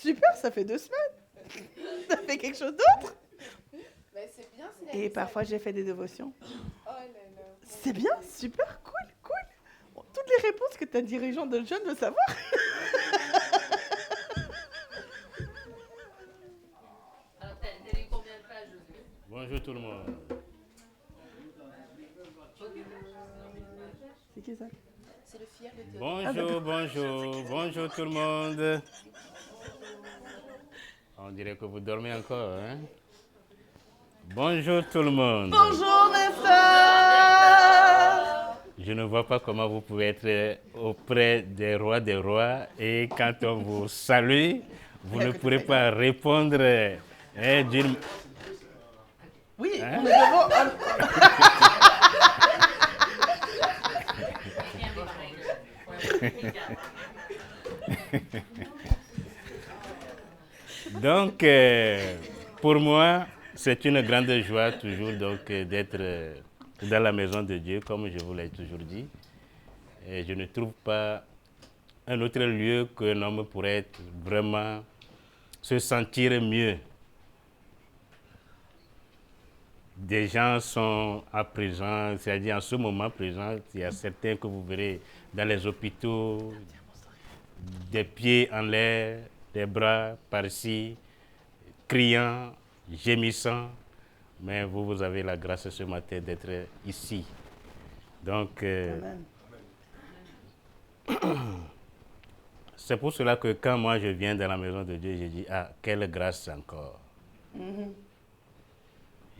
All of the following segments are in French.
Super, ça fait 2 semaines. T'as fait quelque chose d'autre? Ben, c'est bien, Et parfois, j'ai fait des dévotions. Oh là là. C'est bien, super, cool, cool. Bon, toutes les réponses que ta dirigeante de jeunes veut savoir. Alors, t'as lu combien de pages, Josué? Bonjour tout le monde. C'est qui ça? C'est le fier de Théodore. Bonjour tout le monde. On dirait que vous dormez encore, hein? Bonjour tout le monde. Bonjour mes sœurs. Je ne vois pas comment vous pouvez être auprès des rois et quand on vous salue, vous ne pourrez pas répondre d'une... Oui, Hein? on est devant. Donc, pour moi, c'est une grande joie toujours d'être dans la maison de Dieu, comme je vous l'ai toujours dit. Et je ne trouve pas un autre lieu qu'un homme pourrait vraiment se sentir mieux. Des gens sont à présent, c'est-à-dire en ce moment présent, il y a certains que vous verrez dans les hôpitaux, des pieds en l'air, des bras par-ci, criant, gémissant, mais vous avez la grâce ce matin d'être ici. Donc, c'est pour cela que quand moi je viens dans la maison de Dieu, je dis, ah, quelle grâce encore.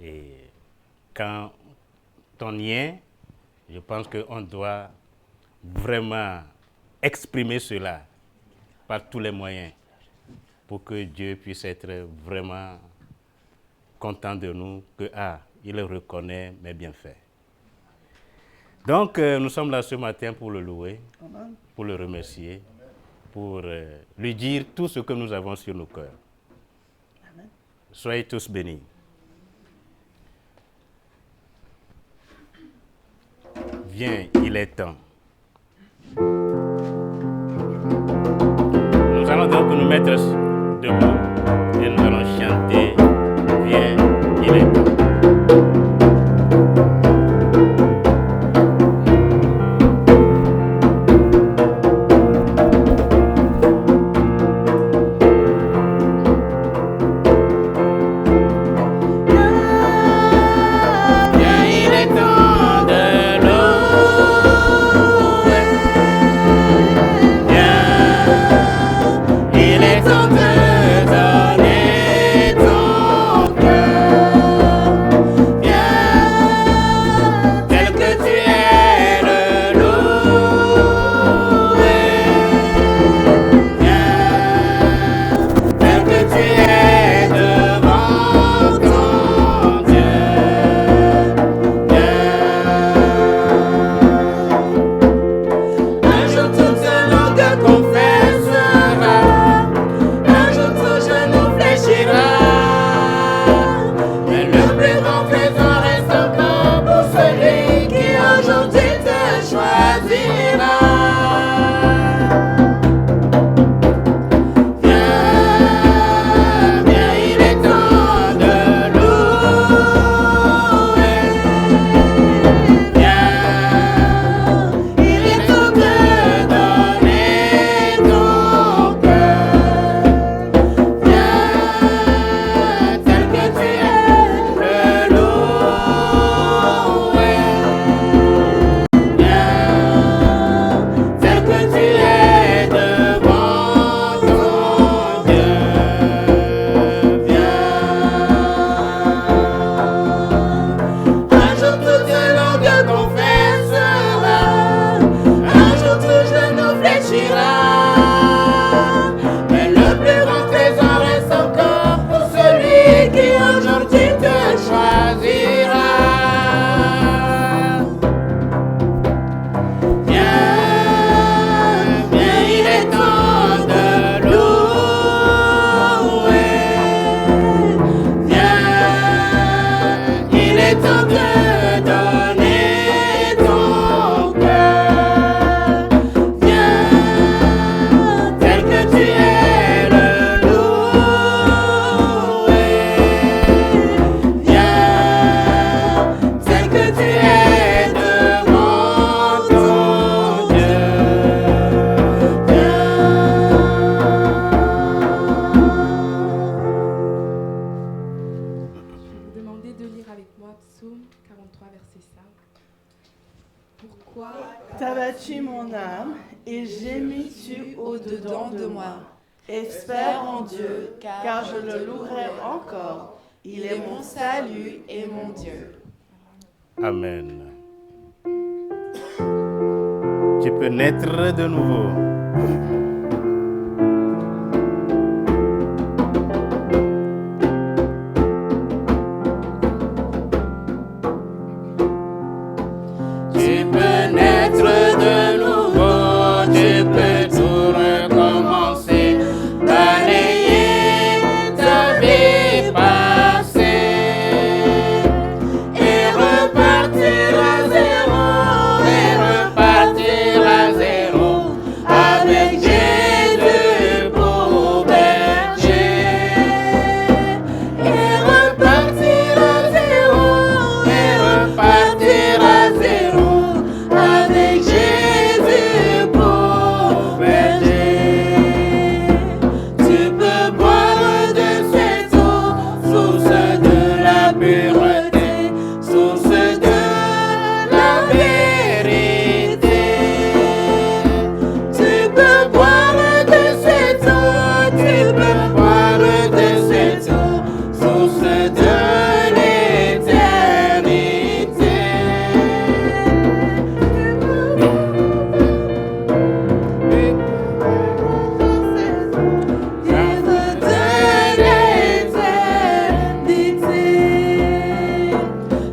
Et quand on y est, je pense qu'on doit vraiment exprimer cela par tous les moyens pour que Dieu puisse être vraiment content de nous, que il reconnaît mes bienfaits. Donc, nous sommes là ce matin pour le louer, pour le remercier, pour lui dire tout ce que nous avons sur nos cœurs. Soyez tous bénis. Viens, il est temps. Nous allons donc nous mettre debout et nous allons chanter. Viens, il est temps. Il est temps de donner ton cœur. Pourquoi T'as battu mon âme et gémis-tu au-dedans de moi. Espère en Dieu, car je le louerai encore. Il est mon salut et mon Dieu. Amen. Tu peux naître de nouveau. Tu peux naître de nouveau, tu peux tout recommencer, balayer ta vie passée et repartir à zéro, avec Jésus pour berger. Et repartir à zéro, avec Jésus pour berger. Tu peux boire de cette eau, source de la pureté, source de la vérité. Tu peux boire de cette eau, tu peux boire de cette eau, source de l'éternité.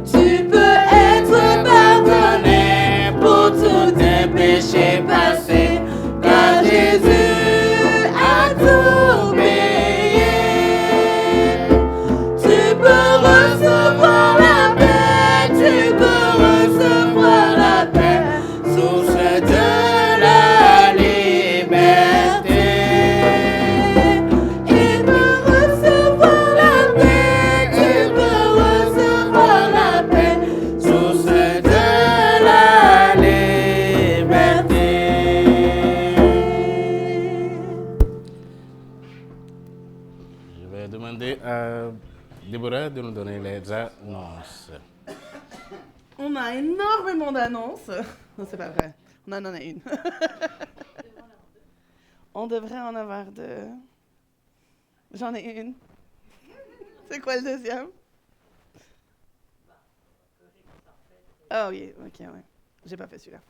Tu peux être pardonné pour tous tes péchés passés, car Jésus a tout payé. Tu peux recevoir la paix, tu peux recevoir la paix, source de la liberté. Il peut recevoir la paix, tu peux recevoir la paix, source de la liberté. Je vais demander à Déborah de nous donner les annonces. On a énormément d'annonces. Non, c'est pas vrai. On en a une. On devrait en avoir deux. J'en ai une. C'est quoi le deuxième? Ah oui, ok, ouais. J'ai pas fait celui-là.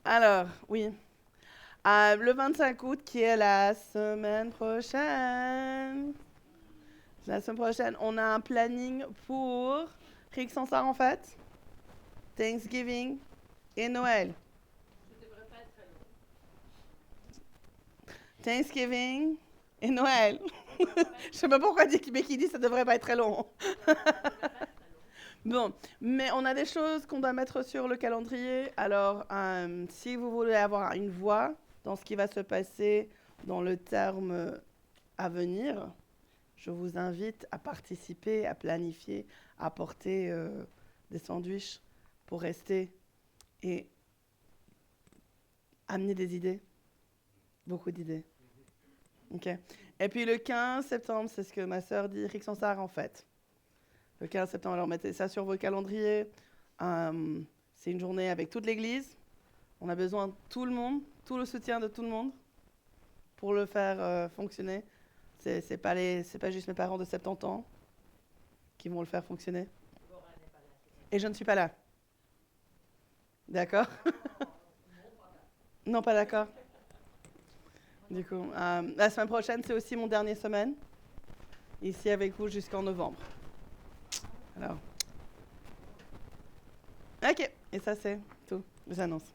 Alors, oui. Le 25 août, qui est la semaine prochaine. La semaine prochaine, on a un planning pour Rick Sansard, en fait. Thanksgiving et Noël. Thanksgiving et Noël. Je sais pas pourquoi Becky dit ça devrait pas être très long. Bon, mais on a des choses qu'on doit mettre sur le calendrier. Alors, si vous voulez avoir une voix dans ce qui va se passer dans le terme à venir, je vous invite à participer, à planifier, à porter des sandwichs pour rester et amener des idées. Beaucoup d'idées. OK. Et puis le 15 septembre, c'est ce que ma sœur dit, Rick Sansard en fait. Le 15 septembre, alors mettez ça sur vos calendriers. C'est une journée avec toute l'église. On a besoin de tout le monde, tout le soutien de tout le monde pour le faire fonctionner. C'est pas juste mes parents de 70 ans qui vont le faire fonctionner. Et je ne suis pas là. D'accord? Non, pas d'accord. Du coup, la semaine prochaine, c'est aussi mon dernière semaine. Ici avec vous jusqu'en novembre. Alors. OK. Et ça, c'est tout. J'annonce.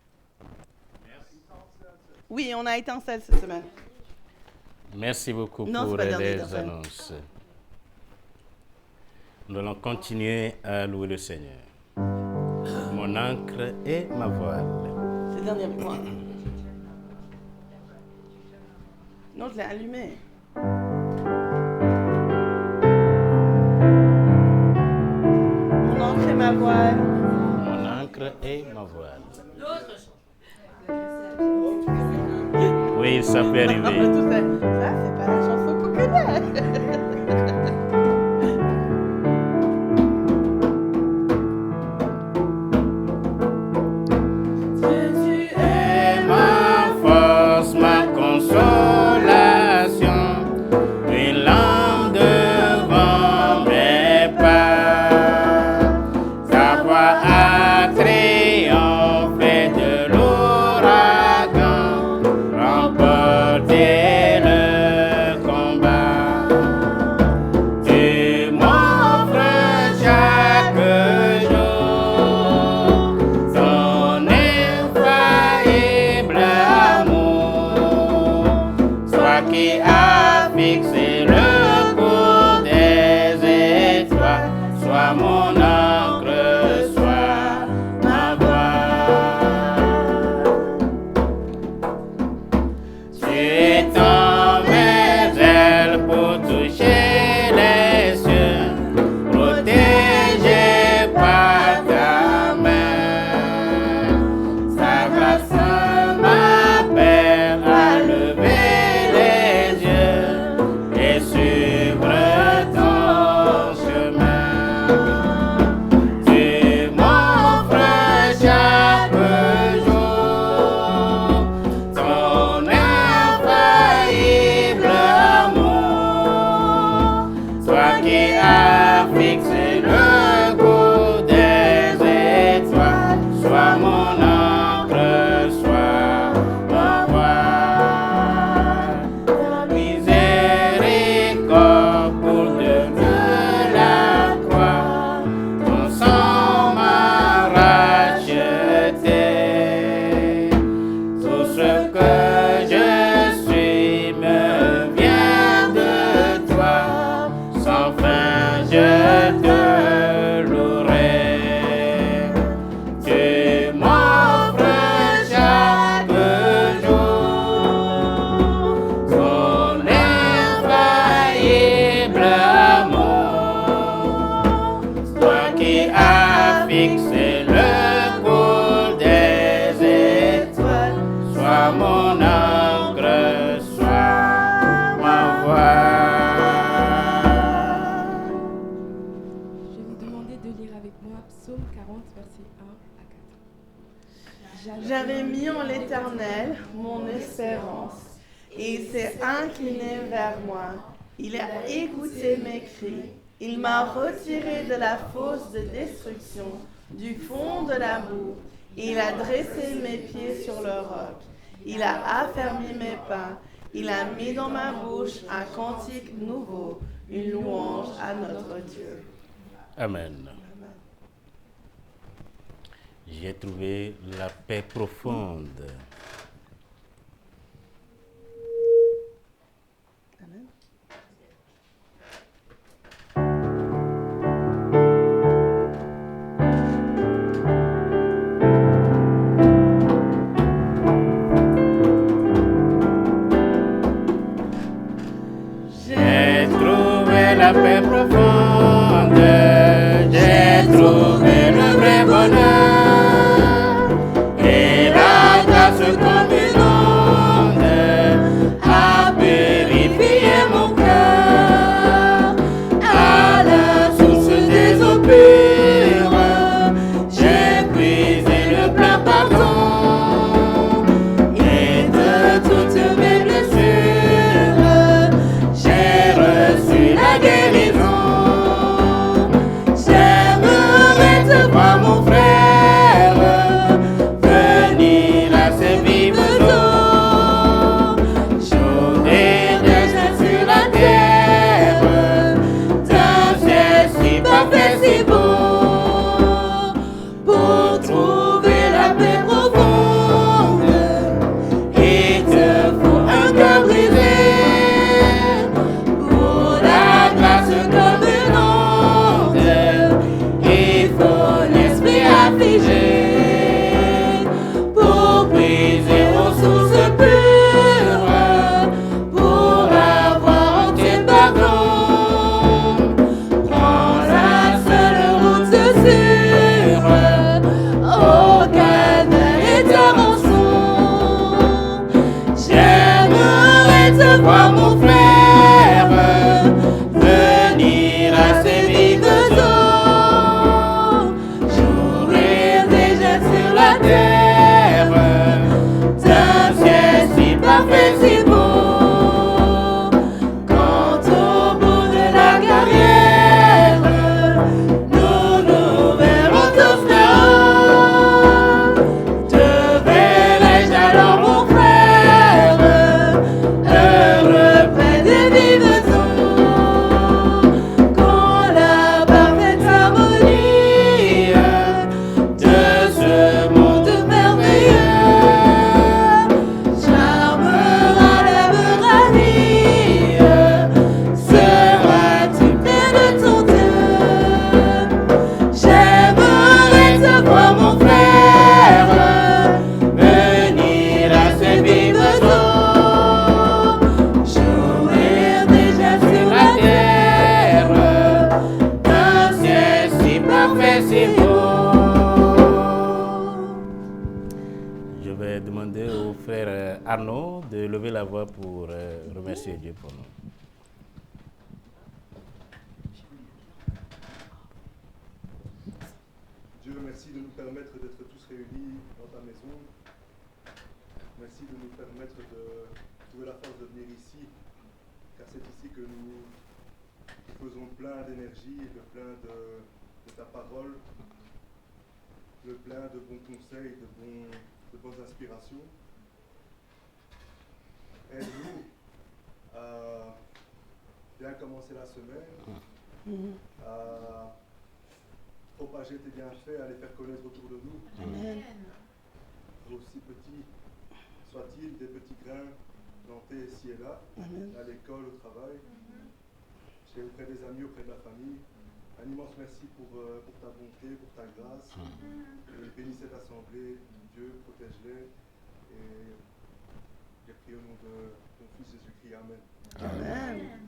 Oui, on a étincelle cette semaine. Merci beaucoup Non, pour c'est pas les dernier, annonces. Nous allons continuer à louer le Seigneur. Mon ancre et ma voile. C'est le dernier avec moi. Non, je l'ai allumé. Mon ancre et ma voile. Mon ancre et ma voile. Oui, ça peut arriver. Tout ça, c'est pas la chanson qu'on connaît. qui as fixé le cours des étoiles, sois mon encre, sois ma voile. Tu étends mes ailes pour toucher les cieux, protégé par ta main. Sa grâce m'appelle à lever les yeux et suivre ton chemin. Tu m'offres chaque jour ton infaillible amour, toi qui as fixé le cours des étoiles, sois mon encre, sois ma voile. Ta miséricorde pour de la croix, ton sang m'a racheté. Tout ce que je suis me vient de toi, sans fin je te louerai. Tu m'offres chaque jour ton infaillible amour, toi qui as fixé le cours des étoiles, sois mon encre, sois ma voile. Je vais vous demander de lire avec moi Psaume 40, versets 1 à 4. J'avais mis en l'Éternel mon espérance, et il s'est incliné vers moi. Il a écouté mes cris. Il m'a retiré de la fosse de destruction, du fond de la boue. Il a dressé mes pieds sur le roc. Il a affermi mes pas. Il a mis dans ma bouche un cantique nouveau, une louange à notre Dieu. Amen. J'ai trouvé la paix profonde. Amen. J'ai trouvé la paix profonde, j'ai trouvé le vrai bonheur et la grâce vais demander au frère Arnaud de lever la voix pour remercier Dieu pour nous. Dieu, merci de nous permettre d'être tous réunis dans ta maison. Merci de nous permettre de trouver la force de venir ici, car c'est ici que nous faisons plein d'énergie et de plein de ta parole, de plein de bons conseils, de bonnes inspirations. Aide-nous à bien commencer la semaine, à propager tes bienfaits, à les faire connaître autour de nous. Amen. Aussi petits soient-ils, des petits grains plantés ici et là, Amen. à l'école, au travail, auprès des amis, auprès de la famille. Un immense merci pour ta bonté, pour ta grâce. Et bénis cette assemblée, Dieu, protège-les. Et j'ai prié au nom de ton Fils Jésus-Christ. Amen. Amen.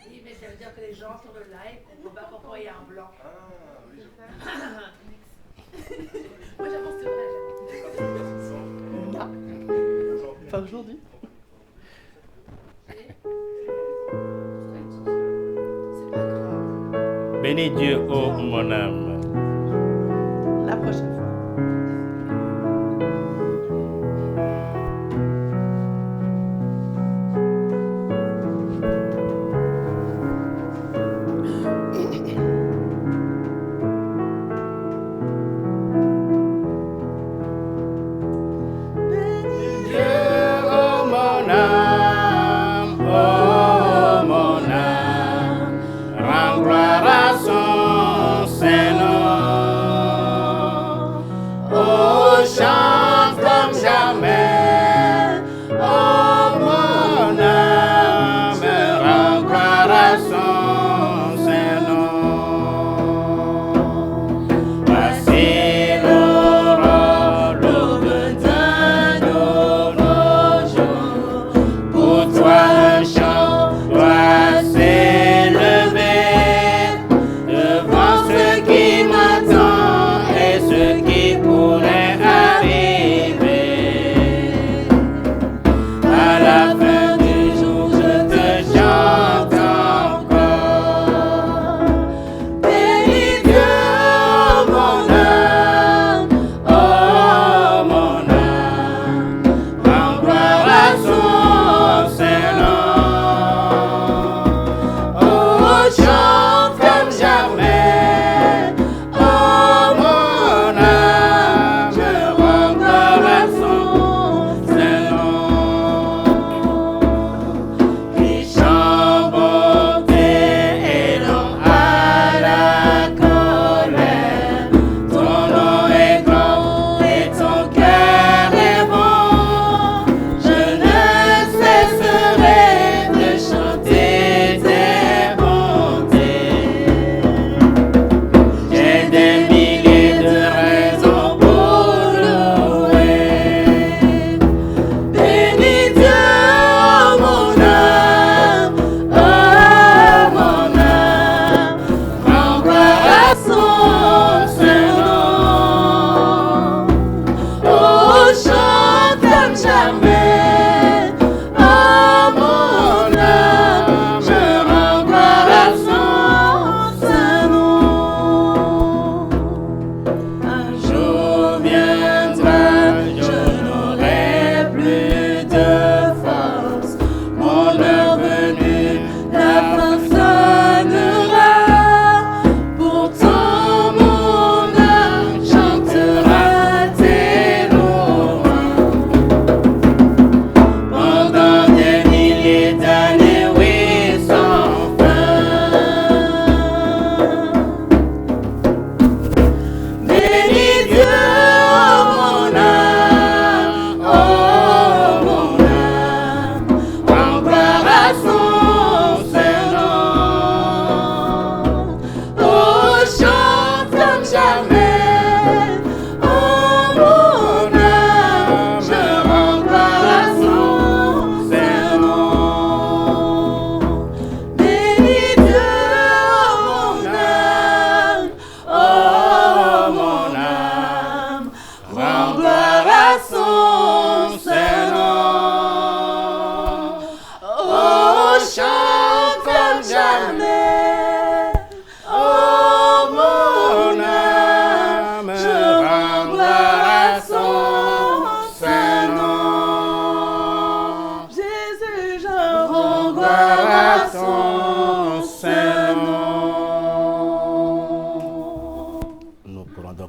Oui, mais ça veut dire que les gens sur le live ne comprennent pas pourquoi il y a un blanc. Ah, oui, Moi, j'avance sur vrai. Pas aujourd'hui. C'est pas grave. Bénis Dieu, ô mon âme. La prochaine fois. Rends gloire à son Saint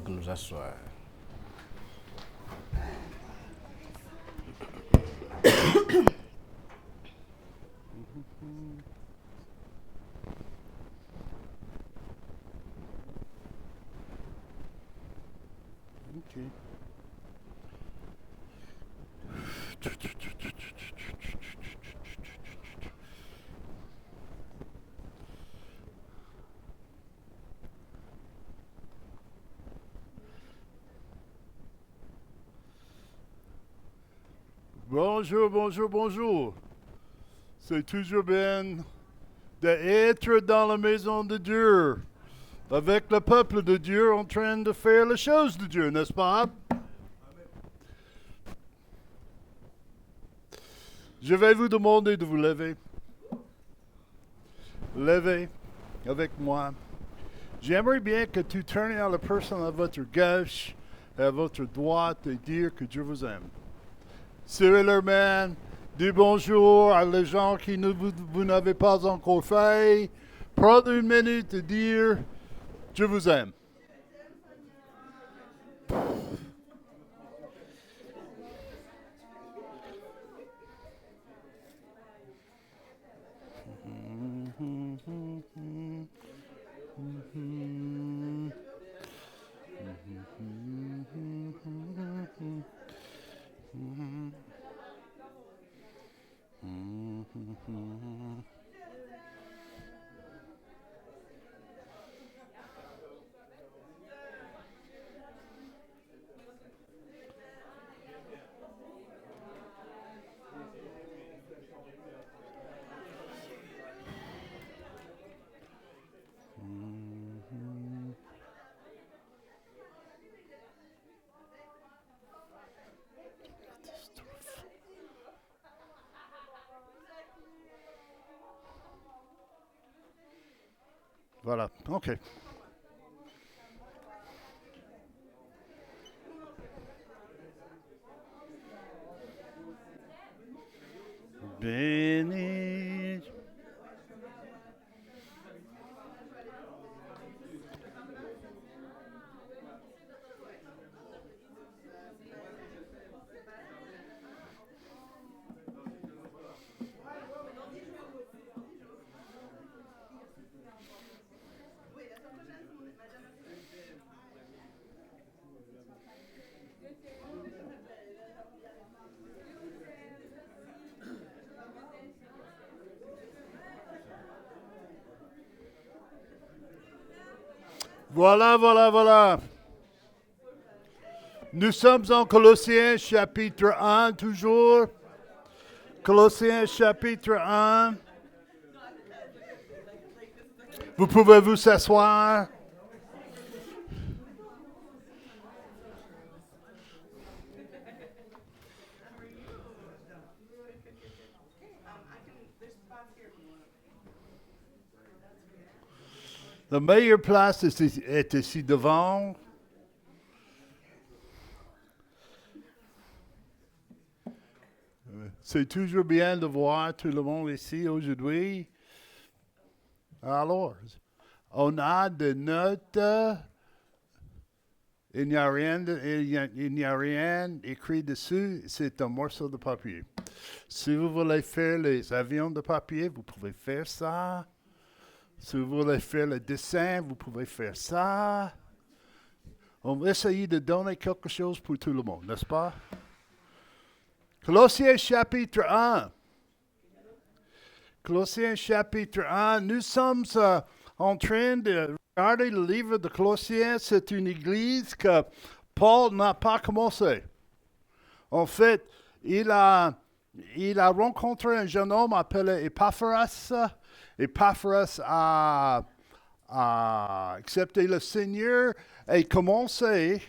donc nous asseoir. Okay. Bonjour, bonjour, bonjour. C'est toujours bien d'être dans la maison de Dieu, avec le peuple de Dieu en train de faire les choses de Dieu, n'est-ce pas? Je vais vous demander de vous lever. Levez avec moi. J'aimerais bien que tu tournes à la personne à votre gauche et à votre droite et dire que Dieu vous aime. Serrez leur main, dis bonjour à les gens qui vous n'avez pas encore fait. Prenez une minute et dire je vous aime. Voilà, ok. Béni. Voilà, voilà, voilà. Nous sommes en Colossiens chapitre 1 toujours. Colossiens chapitre 1. Vous pouvez vous s'asseoir. La meilleure place est ici devant. C'est toujours bien de voir tout le monde ici aujourd'hui. Alors, on a des notes. Il n'y a rien écrit dessus. C'est un morceau de papier. Si vous voulez faire les avions de papier, vous pouvez faire ça. Si vous voulez faire le dessin, vous pouvez faire ça. On va essayer de donner quelque chose pour tout le monde, n'est-ce pas? Colossiens chapitre 1. Colossiens chapitre 1. Nous sommes en train de regarder le livre de Colossiens. C'est une église que Paul n'a pas commencé. En fait, il a rencontré un jeune homme appelé Epaphras. Epaphras a accepté le Seigneur et commencé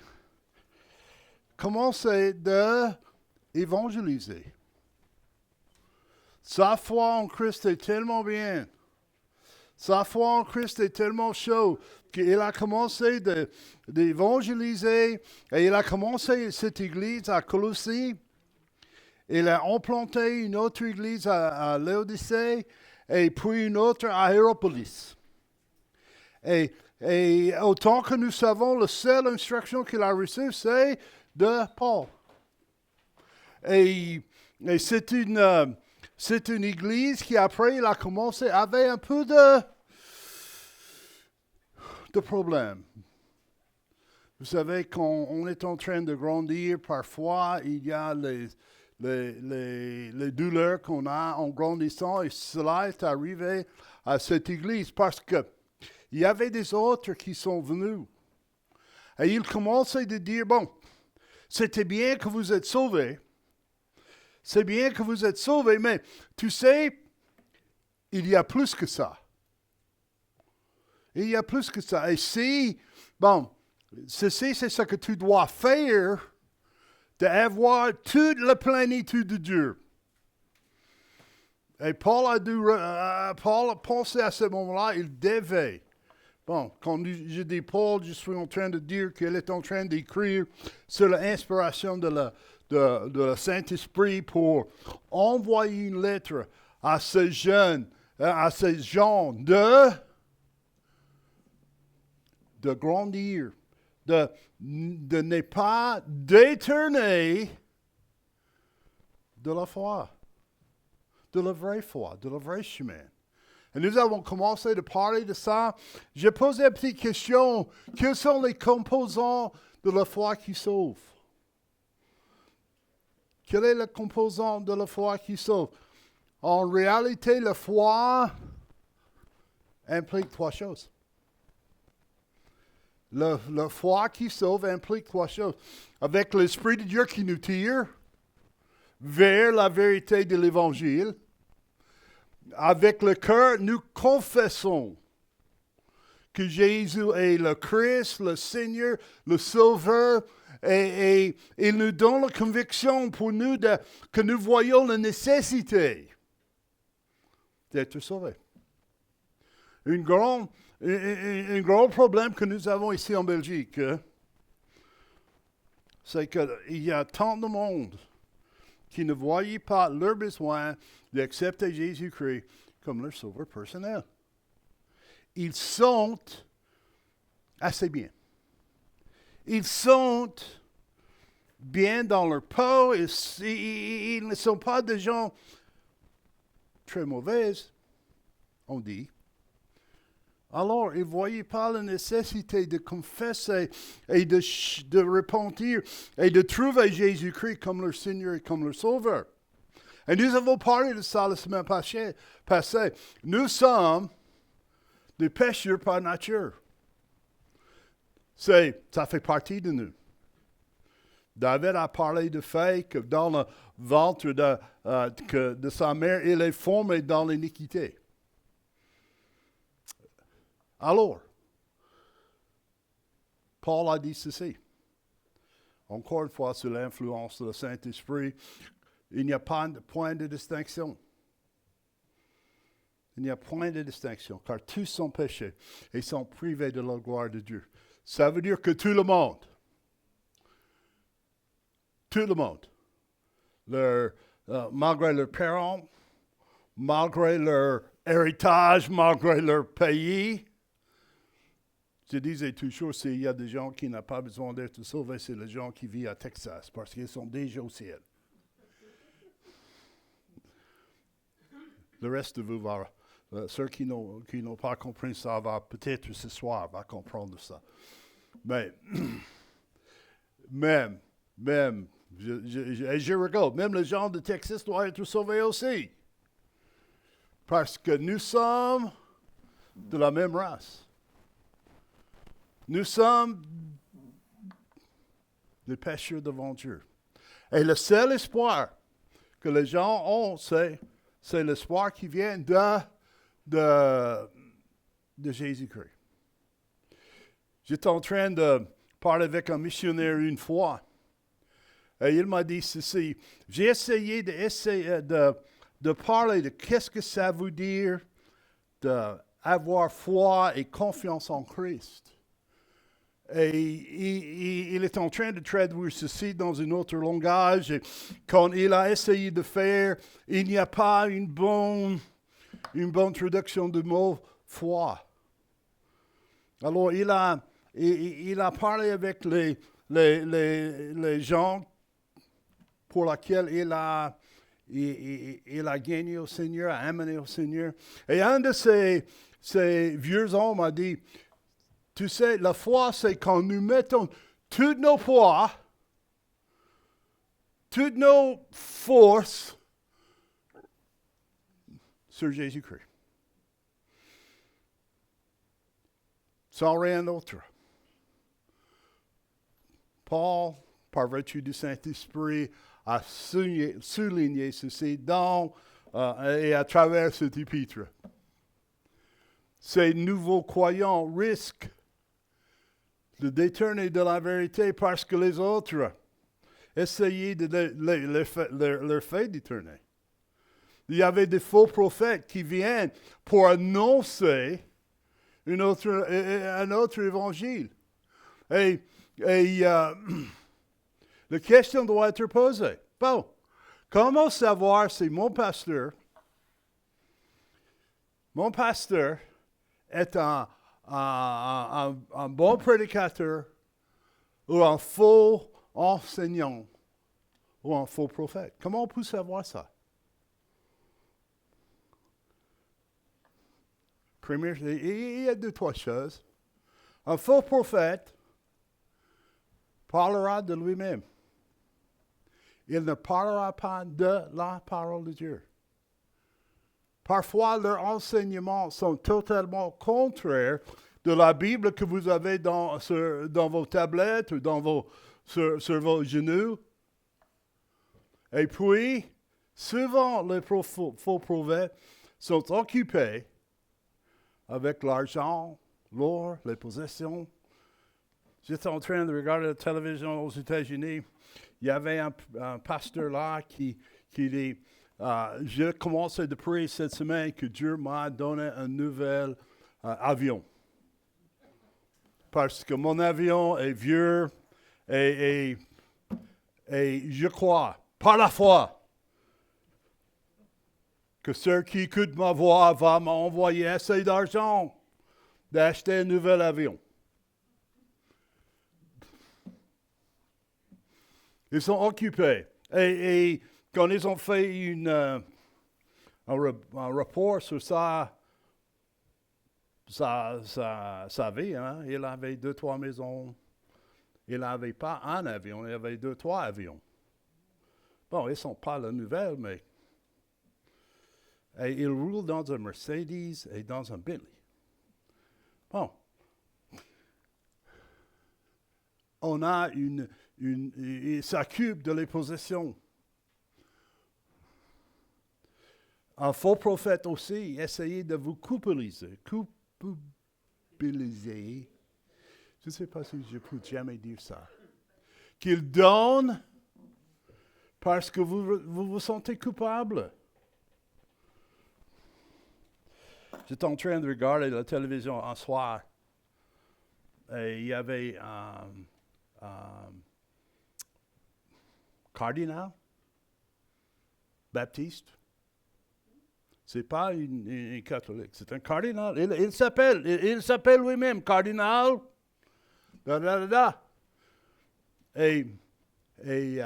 de évangéliser. Sa foi en Christ est tellement bien. Sa foi en Christ est tellement chaud qu'il a commencé d'évangéliser et il a commencé cette église à Colossie. Il a implanté une autre église à Laodicée et puis une autre à Hierapolis. Et Et autant que nous savons, la seule instruction qu'il a reçue, c'est de Paul. Et c'est une église qui, après, il a commencé, avait un peu de problèmes. Vous savez, quand on est en train de grandir, parfois, il y a les douleurs qu'on a en grandissant, et cela est arrivé à cette église parce que il y avait des autres qui sont venus. Et ils commençaient à dire, bon, c'était bien que vous êtes sauvés. C'est bien que vous êtes sauvés, mais tu sais, il y a plus que ça. Il y a plus que ça. Et si, bon, ceci, c'est ce que tu dois faire d'avoir toute la plénitude de Dieu. Et Paul a pensé à ce moment-là, il devait. Bon, quand je dis Paul, je suis en train de dire qu'il est en train d'écrire sur l'inspiration de le Saint-Esprit pour envoyer une lettre à ces jeunes, à ces gens de grandir, de ne pas détourner de la foi, de la vraie foi, de la vraie chemin. Et nous avons commencé à parler de ça. J'ai posé une petite question. Quels sont les composants de la foi qui sauve? Quel est le composant de la foi qui sauve? En réalité, la foi implique trois choses. La foi qui sauve implique trois choses. Avec l'Esprit de Dieu qui nous tire vers la vérité de l'Évangile, avec le cœur, nous confessons que Jésus est le Christ, le Seigneur, le Sauveur, et il nous donne la conviction pour nous que nous voyons la nécessité d'être sauvés. Un grand problème que nous avons ici en Belgique, c'est qu'il y a tant de monde qui ne voyaient pas leur besoin d'accepter Jésus-Christ comme leur sauveur personnel. Ils sont assez bien. Ils sont bien dans leur peau. Ils ne sont pas des gens très mauvais, on dit. Alors, ils ne voyaient pas la nécessité de confesser et de repentir et de trouver Jésus-Christ comme leur Seigneur et comme leur Sauveur. Et nous avons parlé de ça la semaine passée. Nous sommes des pécheurs par nature. Ça fait partie de nous. David a parlé du fait que dans le ventre de sa mère, il est formé dans l'iniquité. Alors, Paul a dit ceci. Encore une fois, sous l'influence du Saint-Esprit, il n'y a pas de point de distinction. Il n'y a point de distinction, car tous sont péchés et sont privés de la gloire de Dieu. Ça veut dire que tout le monde, malgré leurs parents, malgré leur héritage, malgré leur pays, je disais toujours, s'il y a des gens qui n'ont pas besoin d'être sauvés, c'est les gens qui vivent à Texas, parce qu'ils sont déjà au ciel. Le reste de vous, ceux qui n'ont pas compris ça, peut-être ce soir, va comprendre ça. Mais, même, je regarde, même les gens de Texas doivent être sauvés aussi. Parce que nous sommes de la même race. Nous sommes des pécheurs devant Dieu. Et le seul espoir que les gens ont, c'est l'espoir qui vient de Jésus-Christ. J'étais en train de parler avec un missionnaire une fois. Et il m'a dit ceci. J'ai essayé de parler de qu'est-ce que ça veut dire d'avoir foi et confiance en Christ. Et il est en train de traduire ceci dans un autre langage. Et quand il a essayé de faire, il n'y a pas une bonne traduction du mot foi. Alors, il a parlé avec les gens pour lesquels il a gagné au Seigneur, a amené au Seigneur. Et un de ces vieux hommes a dit, tu sais, la foi, c'est quand nous mettons toutes nos poids, toutes nos forces sur Jésus-Christ. Sans rien d'autre. Paul, par vertu du Saint-Esprit, a souligné ceci dans et à travers cet épître. Ces nouveaux croyants risquent de détourner de la vérité parce que les autres essayaient de leur faire détourner. Il y avait des faux prophètes qui viennent pour annoncer un autre évangile. Et la question doit être posée. Bon, comment savoir si mon pasteur est un bon prédicateur ou un faux enseignant ou un faux prophète? Comment on peut savoir ça? Première, il y a 2-3 choses. Un faux prophète parlera de lui-même. Il ne parlera pas de la parole de Dieu. Parfois, leurs enseignements sont totalement contraires de la Bible que vous avez dans vos tablettes ou sur vos genoux. Et puis, souvent, les faux prophètes sont occupés avec l'argent, l'or, les possessions. J'étais en train de regarder la télévision aux États-Unis. Il y avait un pasteur là qui dit, je commençais de prier cette semaine que Dieu m'a donné un nouvel avion. Parce que mon avion est vieux et je crois, par la foi, que ceux qui écoutent ma voix vont m'envoyer assez d'argent d'acheter un nouvel avion. Ils sont occupés. Et quand ils ont fait un rapport sur sa vie, hein, il avait 2-3 maisons. Il n'avait pas un avion, il avait 2-3 avions. Bon, ils ne sont pas la nouvelle, mais... Et il roule dans un Mercedes et dans un Bentley. Bon. On a il s'occupe de les possessions. Un faux prophète aussi essayait de vous culpabiliser. Je ne sais pas si je peux jamais dire ça. Qu'il donne parce que vous vous sentez coupable. J'étais en train de regarder la télévision un soir. Et il y avait un cardinal baptiste. C'est pas une catholique, c'est un cardinal. Il s'appelle lui-même cardinal. Et il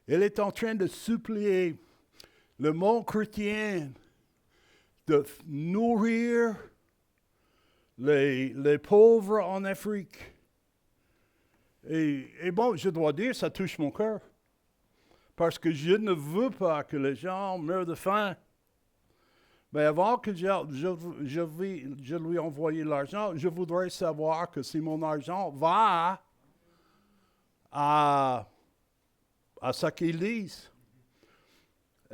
est en train de supplier le monde chrétien de nourrir les pauvres en Afrique. Et bon, je dois dire, ça touche mon cœur. Parce que je ne veux pas que les gens meurent de faim. Mais avant que je lui envoie l'argent, je voudrais savoir que si mon argent va à ce qu'ils disent.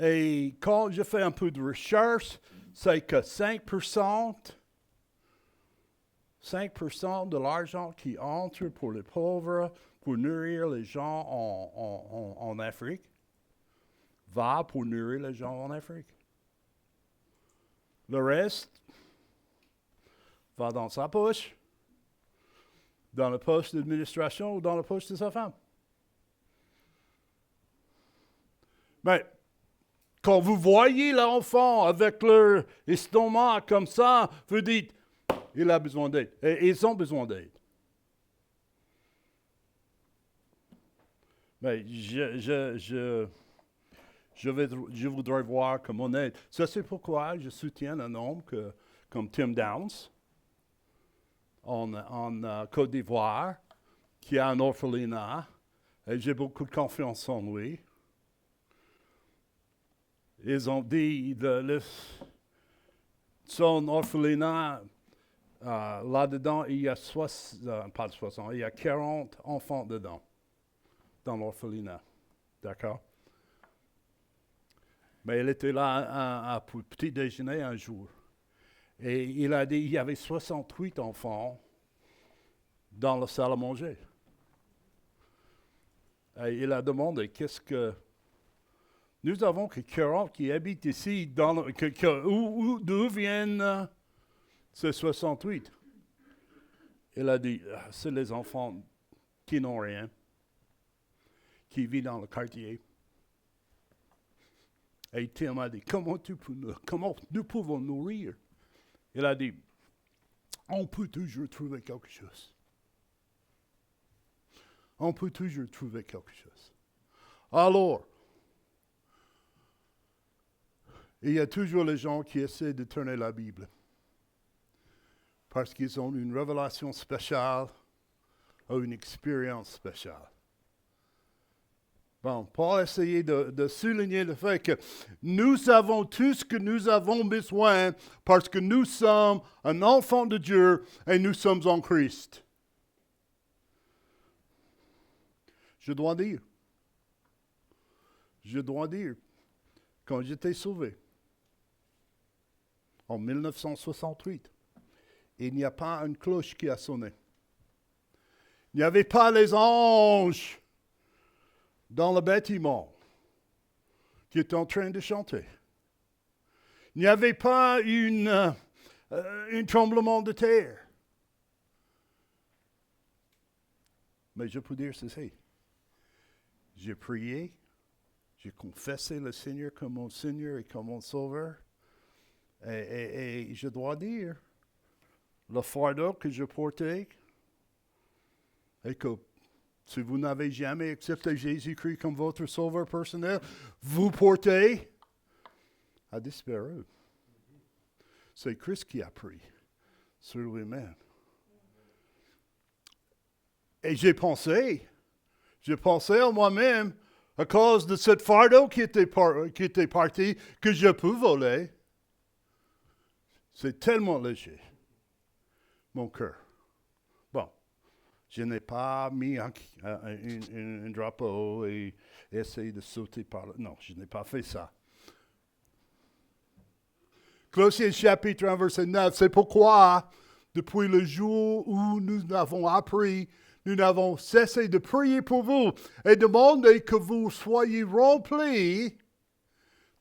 Et quand je fais un peu de recherche, c'est que 5% de l'argent qui entre pour les pauvres, pour nourrir les gens en Afrique, va pour nourrir les gens en Afrique. Le reste va dans sa poche, dans la poche d'administration ou dans la poche de sa femme. Mais quand vous voyez l'enfant avec leur estomac comme ça, vous dites, Il a besoin d'aide. Et ils ont besoin d'aide. Mais je voudrais voir comment on aide. Ça, c'est pourquoi je soutiens un homme comme Tim Downs en Côte d'Ivoire, qui a un orphelinat. Et j'ai beaucoup de confiance en lui. Ils ont dit son orphelinat, là-dedans, il y a il y a 40 enfants dedans, dans l'orphelinat. D'accord? Mais il était là à petit déjeuner un jour. Et il a dit qu'il y avait 68 enfants dans la salle à manger. Et il a demandé qu'est-ce que... Nous avons que 40 qui habitent ici, d'où viennent ces 68? Il a dit, c'est les enfants qui n'ont rien, qui vivent dans le quartier. Et Tim a dit, comment nous pouvons nourrir? Il a dit, on peut toujours trouver quelque chose. On peut toujours trouver quelque chose. Alors, il y a toujours les gens qui essaient de tourner la Bible parce qu'ils ont une révélation spéciale ou une expérience spéciale. Bon, Paul essayait de souligner le fait que nous avons tout ce que nous avons besoin parce que nous sommes un enfant de Dieu et nous sommes en Christ. Je dois dire, quand j'étais sauvé, en 1968, il n'y a pas une cloche qui a sonné. Il n'y avait pas les anges dans le bâtiment qui étaient en train de chanter. Il n'y avait pas un tremblement de terre. Mais je peux dire ceci. J'ai prié, j'ai confessé le Seigneur comme mon Seigneur et comme mon Sauveur. Et je dois dire, le fardeau que je portais, et que si vous n'avez jamais accepté Jésus-Christ comme votre Sauveur personnel, vous portez, a disparu. C'est Christ qui a pris sur lui-même. Et j'ai pensé à moi-même, à cause de cette fardeau qui était parti, que je peux voler. C'est tellement léger, mon cœur. Bon, je n'ai pas mis un drapeau et essayé de sauter par là. Non, je n'ai pas fait ça. Colossiens chapitre 1, verset 9, c'est pourquoi, depuis le jour où nous avons appris, nous n'avons cessé de prier pour vous et demander que vous soyez remplis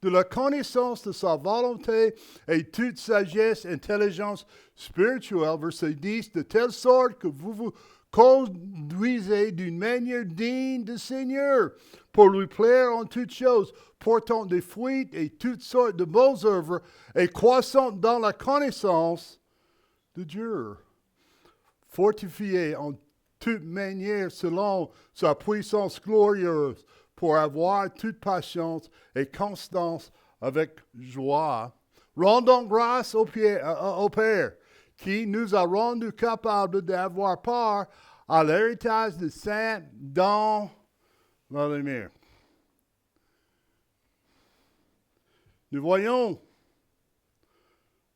de la connaissance de sa volonté et toute sagesse, intelligence spirituelle, verset 10, de telle sorte que vous vous conduisez d'une manière digne du Seigneur, pour lui plaire en toutes choses, portant des fruits et toutes sortes de bonnes œuvres, et croissant dans la connaissance de Dieu, fortifié en toute manière selon sa puissance glorieuse, pour avoir toute patience et constance avec joie. Rendons grâce au Père, qui nous a rendus capables d'avoir part à l'héritage des saints dans la lumière. Nous voyons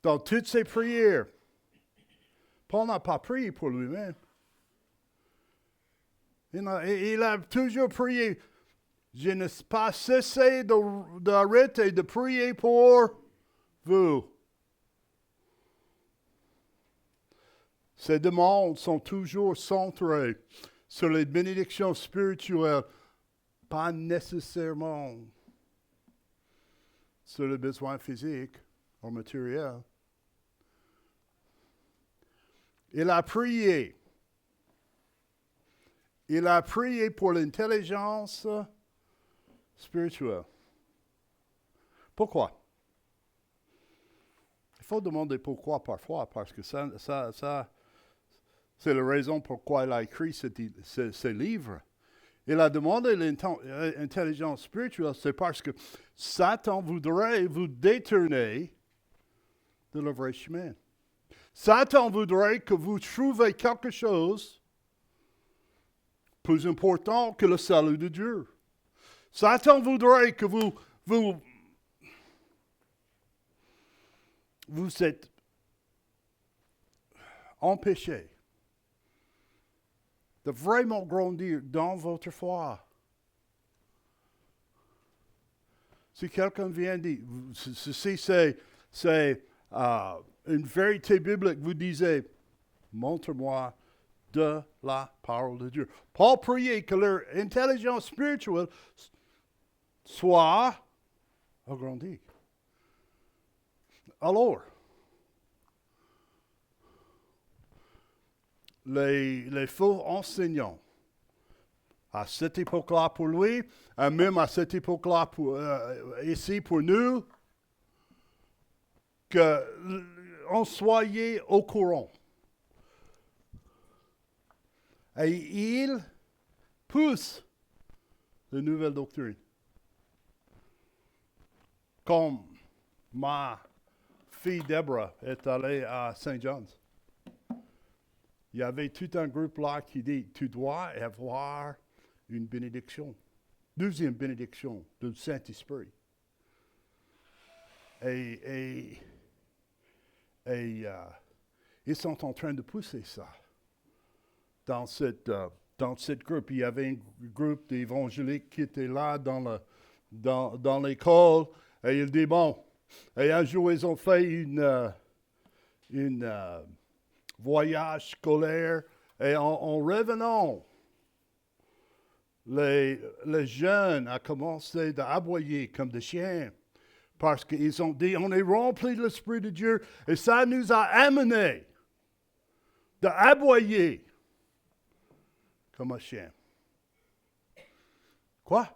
dans toutes ses prières, Paul n'a pas prié pour lui-même. Il a toujours prié. Je n'ai pas cessé d'arrêter de prier pour vous. Ces demandes sont toujours centrées sur les bénédictions spirituelles, pas nécessairement sur les besoins physiques ou matériels. Il a prié. Il a prié pour l'intelligence spirituelle. Pourquoi? Il faut demander pourquoi parfois, parce que ça c'est la raison pourquoi il a écrit ces livres. Il a demandé l'intelligence spirituelle, c'est parce que Satan voudrait vous détourner de le vrai chemin. Satan voudrait que vous trouviez quelque chose plus important que le salut de Dieu. Satan voudrait que vous êtes empêchés de vraiment grandir dans votre foi. Si quelqu'un vient dire, ceci c'est une vérité biblique, vous disiez, montre-moi de la parole de Dieu. Paul priait que leur intelligence spirituelle soit agrandie. Alors, les faux enseignants, à cette époque-là pour lui, et même à cette époque-là ici pour nous, qu'on soyait au courant. Et ils poussent de nouvelles doctrines. Comme ma fille Deborah est allée à Saint John's. Il y avait tout un groupe là qui dit, tu dois avoir une bénédiction. Deuxième bénédiction du Saint-Esprit. Et ils sont en train de pousser ça. Dans cette groupe, il y avait un groupe d'évangéliques qui était là dans l'école. Et il dit, bon, et un jour, ils ont fait une voyage scolaire. Et en revenant, les jeunes ont commencé à aboyer comme des chiens. Parce qu'ils ont dit, on est rempli de l'Esprit de Dieu. Et ça nous a amenés d'aboyer comme un chien. Quoi?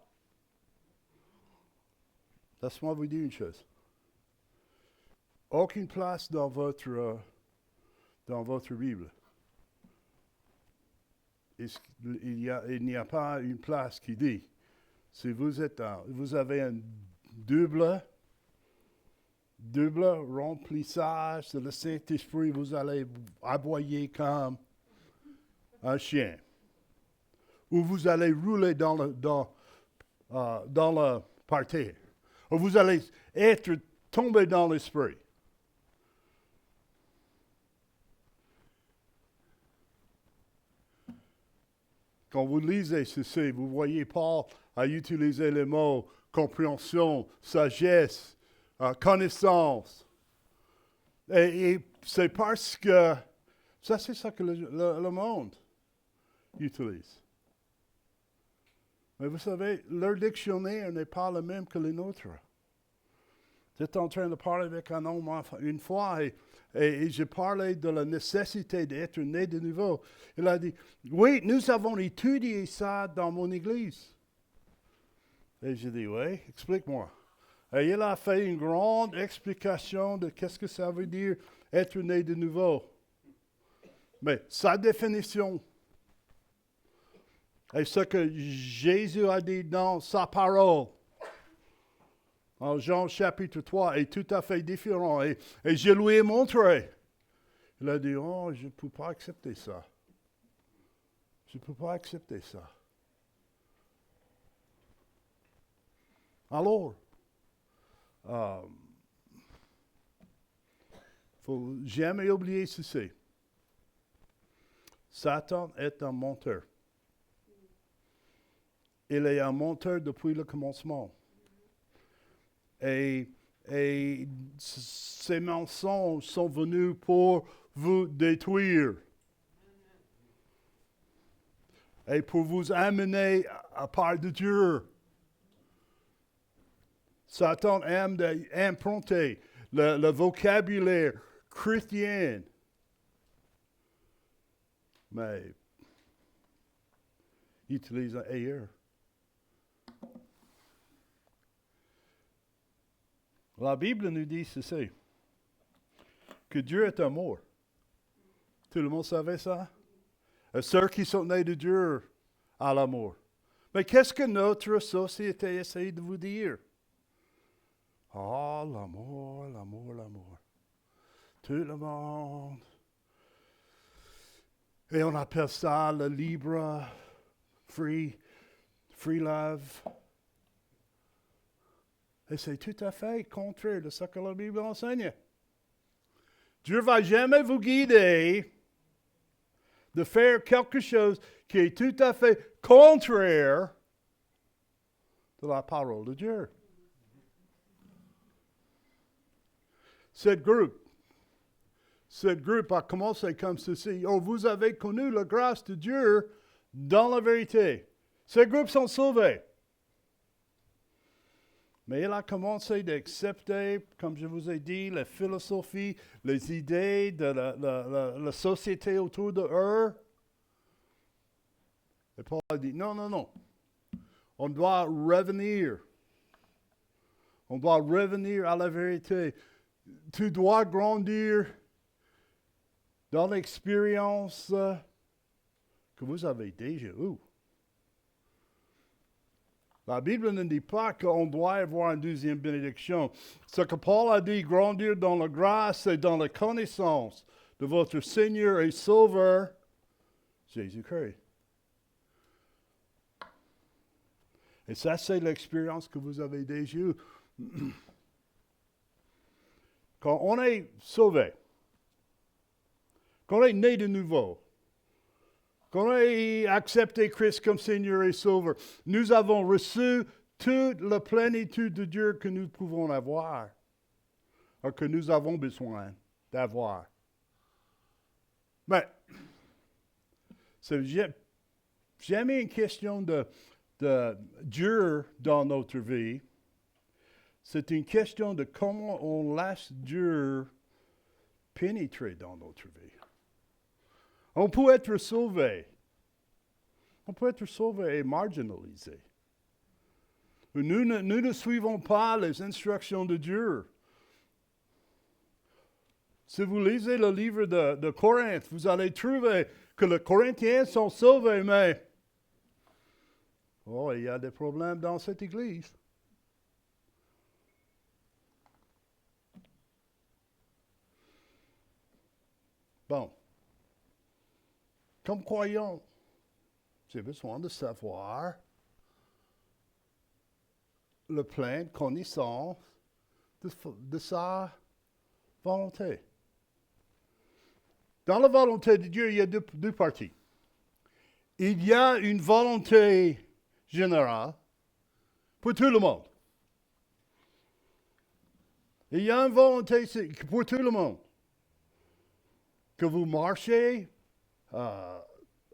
Laisse-moi vous dire une chose. Aucune place dans votre Bible. Il n'y a pas une place qui dit, si vous avez un double remplissage de le Saint-Esprit, vous allez aboyer comme un chien. Ou vous allez rouler dans le parterre. Ou vous allez être tombé dans l'esprit. Quand vous lisez ceci, vous voyez Paul a utilisé les mots compréhension, sagesse, connaissance. Et c'est parce que ça, c'est ça que le monde utilise. Mais vous savez, leur dictionnaire n'est pas le même que les nôtres. J'étais en train de parler avec un homme une fois et j'ai parlé de la nécessité d'être né de nouveau. Il a dit, oui, nous avons étudié ça dans mon église. Et j'ai dit, oui, explique-moi. Et il a fait une grande explication de qu'est-ce que ça veut dire être né de nouveau. Mais sa définition, et ce que Jésus a dit dans sa parole, en Jean chapitre 3, est tout à fait différent. Et je lui ai montré. Il a dit, oh, je ne peux pas accepter ça. Je ne peux pas accepter ça. Alors, il ne faut jamais oublier ceci. Satan est un menteur. Il est un menteur depuis le commencement. Et ces mensonges sont venus pour vous détruire. Et pour vous amener à part de Dieu. Satan aime d'imprunter le vocabulaire chrétien. Mais il utilise ailleurs. La Bible nous dit ceci. que Dieu est amour. Tout le monde savait ça? Et ceux qui sont nés de Dieu à l'amour. Mais qu'est-ce que notre société essaie de vous dire? Oh, l'amour, l'amour, l'amour. Tout le monde. Et on appelle ça le libre, free love. Et c'est tout à fait contraire de ce que la Bible enseigne. Dieu ne va jamais vous guider de faire quelque chose qui est tout à fait contraire de la parole de Dieu. Ce groupe a commencé comme ceci. Oh, vous avez connu la grâce de Dieu dans la vérité. Ces groupes sont sauvés. Mais il a commencé d'accepter, comme je vous ai dit, les philosophies, les idées de la société autour de eux. Et Paul a dit, non, non, non. On doit revenir. On doit revenir à la vérité. Tu dois grandir dans l'expérience que vous avez déjà eue. La Bible ne dit pas qu'on doit avoir une deuxième bénédiction. Ce que Paul a dit, grandir dans la grâce et dans la connaissance de votre Seigneur et Sauveur, Jésus-Christ. Et ça, c'est l'expérience que vous avez déjà eue. Quand on est sauvé, quand on est né de nouveau, quand on a accepté Christ comme Seigneur et Sauveur, nous avons reçu toute la plénitude de Dieu que nous pouvons avoir, ou que nous avons besoin d'avoir. Mais, c'est jamais une question de Dieu dans notre vie. C'est une question de comment on laisse Dieu pénétrer dans notre vie. On peut être sauvé. On peut être sauvé et marginalisé. Nous ne suivons pas les instructions de Dieu. Si vous lisez le livre de Corinthe, vous allez trouver que les Corinthiens sont sauvés, mais il y a des problèmes dans cette église. Bon. Comme croyant, j'ai besoin de savoir le plein connaissance de sa volonté. Dans la volonté de Dieu, il y a deux parties. Il y a une volonté générale pour tout le monde. Il y a une volonté pour tout le monde. Que vous marchez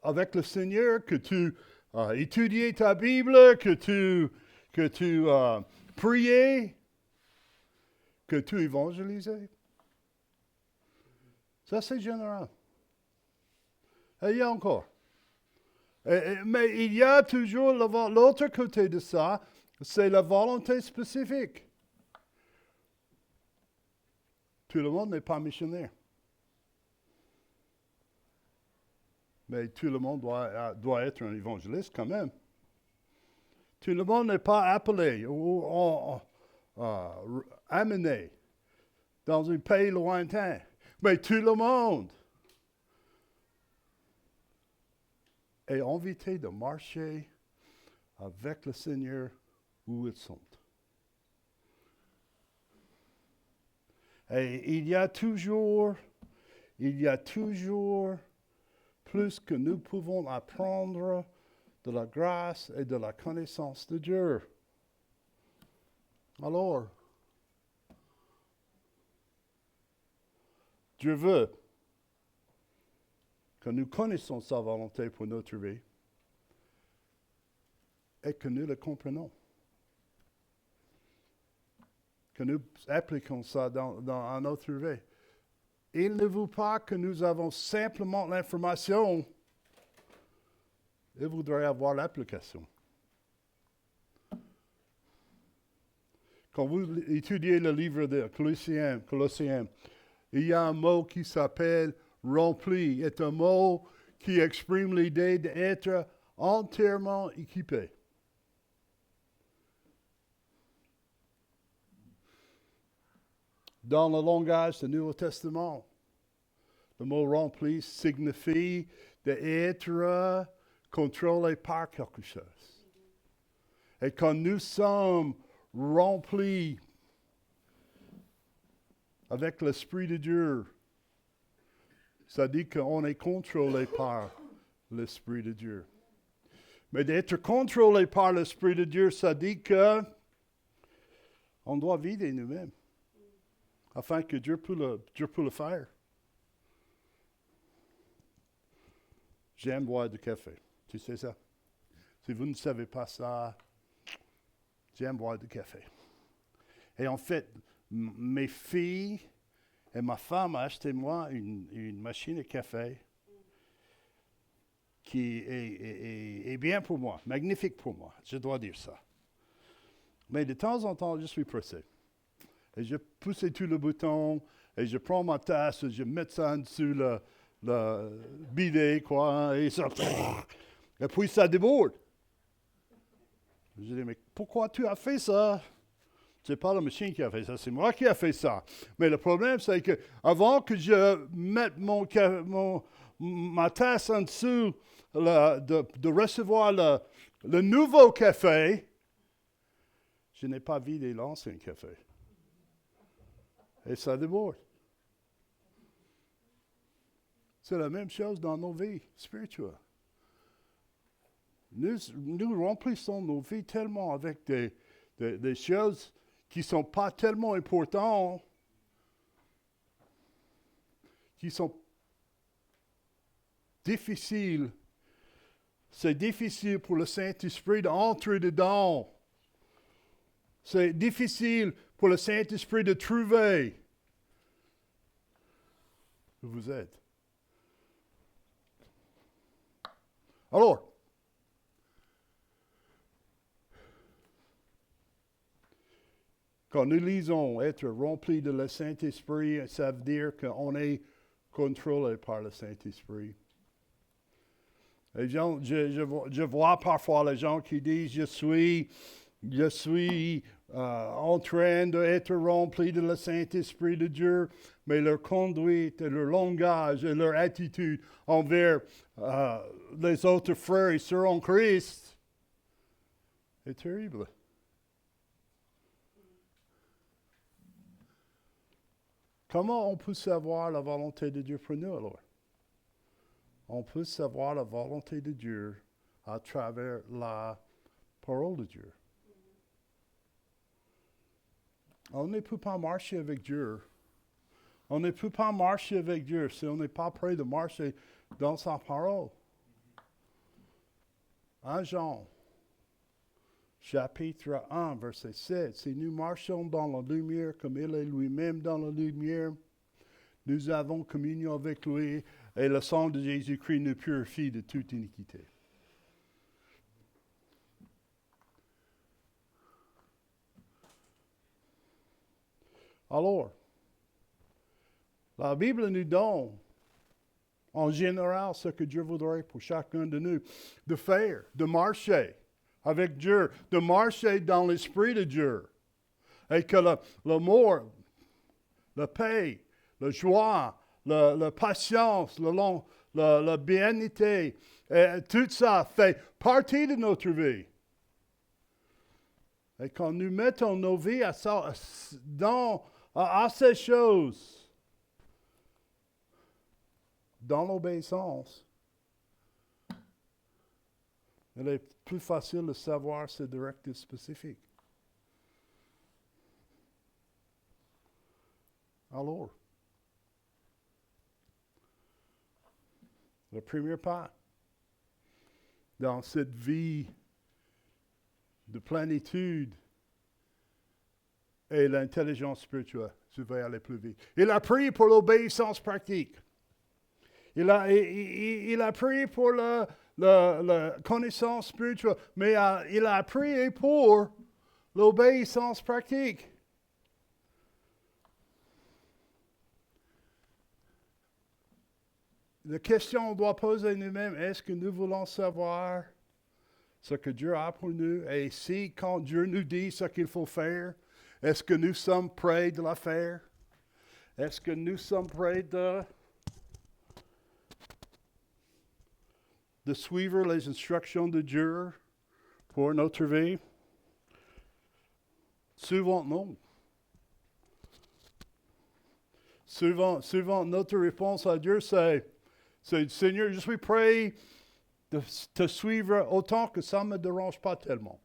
avec le Seigneur, que tu étudies ta Bible, que tu pries, que tu évangélises. Ça, c'est général. Et il y a encore. Mais il y a toujours l'autre côté de ça, c'est la volonté spécifique. Tout le monde n'est pas missionnaire. Mais tout le monde doit être un évangéliste quand même. Tout le monde n'est pas appelé ou amené dans un pays lointain. Mais tout le monde est invité de marcher avec le Seigneur où ils sont. Et il y a toujours plus que nous pouvons apprendre de la grâce et de la connaissance de Dieu. Alors, Dieu veut que nous connaissons sa volonté pour notre vie et que nous le comprenons. Que nous appliquons ça dans notre vie. Il ne veut pas que nous avons simplement l'information. Il voudrait avoir l'application. Quand vous étudiez le livre de Colossiens, il y a un mot qui s'appelle rempli. C'est un mot qui exprime l'idée d'être entièrement équipé. Dans le langage du Nouveau Testament, le mot rempli signifie d'être contrôlé par quelque chose. Et quand nous sommes remplis avec l'Esprit de Dieu, ça dit qu'on est contrôlé par l'Esprit de Dieu. Mais d'être contrôlé par l'Esprit de Dieu, ça dit que on doit vider nous-mêmes afin que Dieu peut le faire. J'aime boire du café. Tu sais ça? Si vous ne savez pas ça, j'aime boire du café. Et en fait, mes filles et ma femme ont acheté moi une machine à café qui est bien pour moi, magnifique pour moi, je dois dire ça. Mais de temps en temps, je suis pressé. Et je pousse tout le bouton, et je prends ma tasse, et je mets ça en dessous le bidet, quoi, et ça... Et puis ça déborde. Je dis, mais pourquoi tu as fait ça? C'est pas la machine qui a fait ça, c'est moi qui a fait ça. Mais le problème, c'est que avant que je mette ma tasse en dessous de recevoir le nouveau café, je n'ai pas vidé l'ancien café. Et ça déborde. C'est la même chose dans nos vies spirituelles. Nous remplissons nos vies tellement avec des choses qui ne sont pas tellement importantes, qui sont difficiles. C'est difficile pour le Saint-Esprit d'entrer dedans. C'est difficile pour le Saint-Esprit de trouver où vous êtes. Alors, quand nous lisons être rempli de le Saint-Esprit, ça veut dire qu'on est contrôlé par le Saint-Esprit. Les gens, je vois parfois les gens qui disent je suis en train d'être rempli de le Saint-Esprit de Dieu, mais leur conduite et leur langage et leur attitude envers les autres frères et sœurs en Christ est terrible. Comment on peut savoir la volonté de Dieu pour nous alors? On peut savoir la volonté de Dieu à travers la parole de Dieu. On ne peut pas marcher avec Dieu. On ne peut pas marcher avec Dieu si on n'est pas prêt de marcher dans sa parole. 1 Jean, chapitre 1, verset 7. Si nous marchons dans la lumière comme il est lui-même dans la lumière, nous avons communion avec lui et le sang de Jésus-Christ nous purifie de toute iniquité. Alors, la Bible nous donne en général ce que Dieu voudrait pour chacun de nous de faire, de marcher avec Dieu, de marcher dans l'Esprit de Dieu. Et que l'amour, la paix, la joie, la patience, la béatitude, tout ça fait partie de notre vie. Et quand nous mettons nos vies à ces choses, dans l'obéissance, il est plus facile de savoir ces directives spécifiques. Alors, le premier pas dans cette vie de plénitude est l'intelligence spirituelle. Je vais aller plus vite. Il a prié pour l'obéissance pratique. Il a prié pour la connaissance spirituelle, mais il a prié pour l'obéissance pratique. la question qu'on doit poser nous-mêmes, est-ce que nous voulons savoir ce que Dieu a pour nous? Et si, quand Dieu nous dit ce qu'il faut faire, est-ce que nous sommes prêts de la faire? Est-ce que nous sommes prêts de suivre les instructions de Dieu pour notre vie? Souvent, non. Souvent, notre réponse à Dieu, c'est Seigneur, je suis prêt de te suivre autant que ça ne me dérange pas tellement.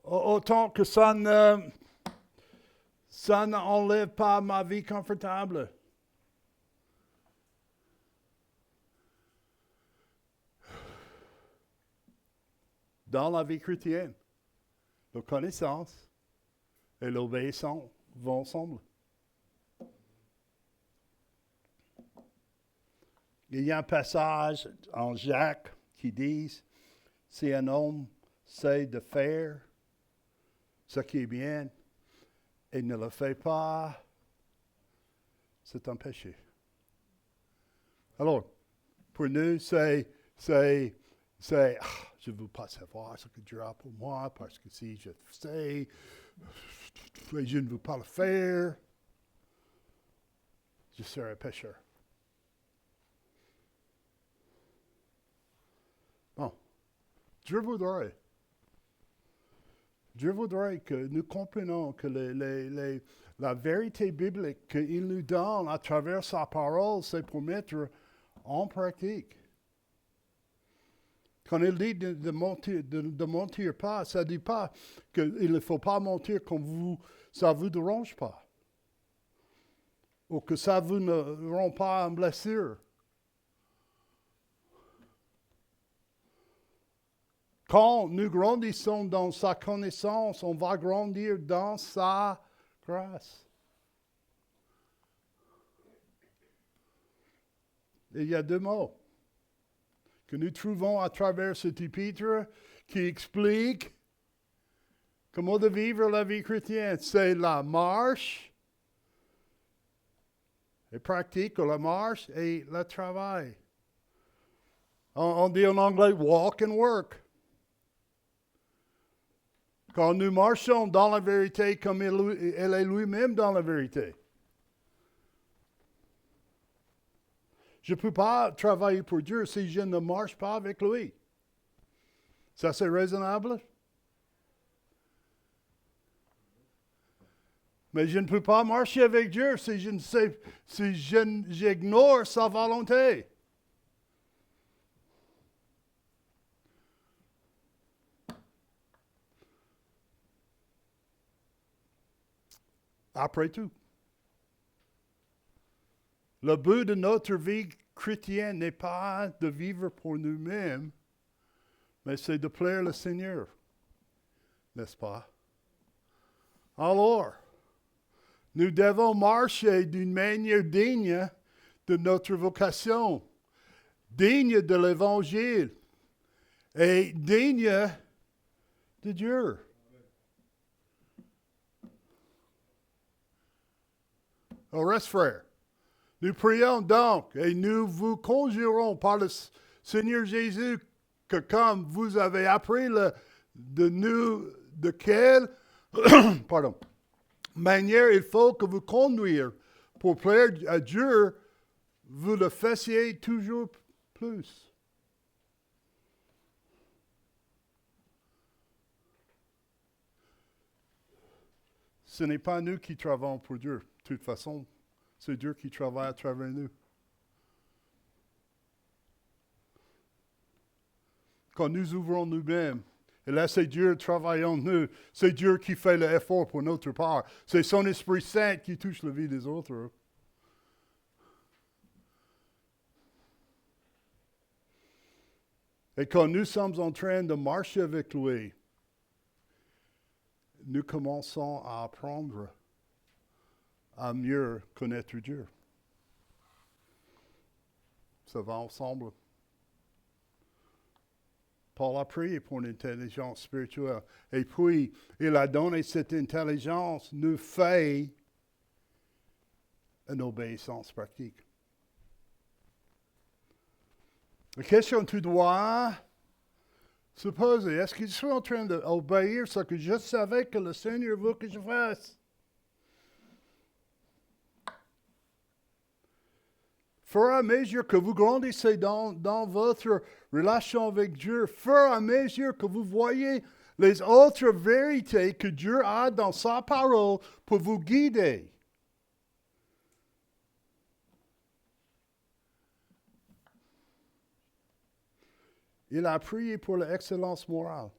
Autant que ça n'enlève pas ma vie confortable. Dans la vie chrétienne, la connaissance et l'obéissance vont ensemble. Il y a un passage en Jacques qui dit, si un homme sait de faire ce qui est bien et ne le fait pas, c'est un péché. Alors, pour nous, c'est je ne veux pas savoir ce que Dieu a pour moi, parce que si je sais, je ne veux pas le faire, je serai pécheur. Bon, Dieu voudrait que nous comprenions que la vérité biblique qu'il nous donne à travers sa parole, c'est pour mettre en pratique. Quand il dit de mentir pas, ça ne dit pas qu'il ne faut pas mentir quand ça ne vous dérange pas. Ou que ça vous ne rend pas en blessure. Quand nous grandissons dans sa connaissance, on va grandir dans sa grâce. Et il y a deux mots que nous trouvons à travers cet épître qui explique comment de vivre la vie chrétienne. C'est la marche et pratique, la marche et le travail. On dit en anglais walk and work. Quand nous marchons dans la vérité comme elle est lui-même dans la vérité. Je ne peux pas travailler pour Dieu si je ne marche pas avec lui. Ça, c'est raisonnable? Mais je ne peux pas marcher avec Dieu si j'ignore sa volonté. Après tout, le but de notre vie chrétienne n'est pas de vivre pour nous-mêmes, mais c'est de plaire le Seigneur, n'est-ce pas? Alors, nous devons marcher d'une manière digne de notre vocation, digne de l'Évangile et digne de Dieu. Au reste, frères, nous prions donc et nous vous conjurons par le Seigneur Jésus que comme vous avez appris de quelle manière il faut que vous conduire pour plaire à Dieu, vous le fassiez toujours plus. Ce n'est pas nous qui travaillons pour Dieu. De toute façon, c'est Dieu qui travaille à travers nous. Quand nous ouvrons nous-mêmes, et là c'est Dieu travaillant en nous, c'est Dieu qui fait l'effort pour notre part. C'est son Esprit Saint qui touche la vie des autres. Et quand nous sommes en train de marcher avec lui, nous commençons à apprendre à mieux connaître Dieu. Ça va ensemble. Paul a prié pour l'intelligence spirituelle. Et puis, il a donné cette intelligence, nous fait une obéissance pratique. La question que tu dois se poser, est-ce que je suis en train d'obéir ce que je savais que le Seigneur veut que je fasse? Fur et à mesure que vous grandissez dans votre relation avec Dieu, fur et à mesure que vous voyez les autres vérités que Dieu a dans sa parole pour vous guider. Il a prié pour l'excellence morale.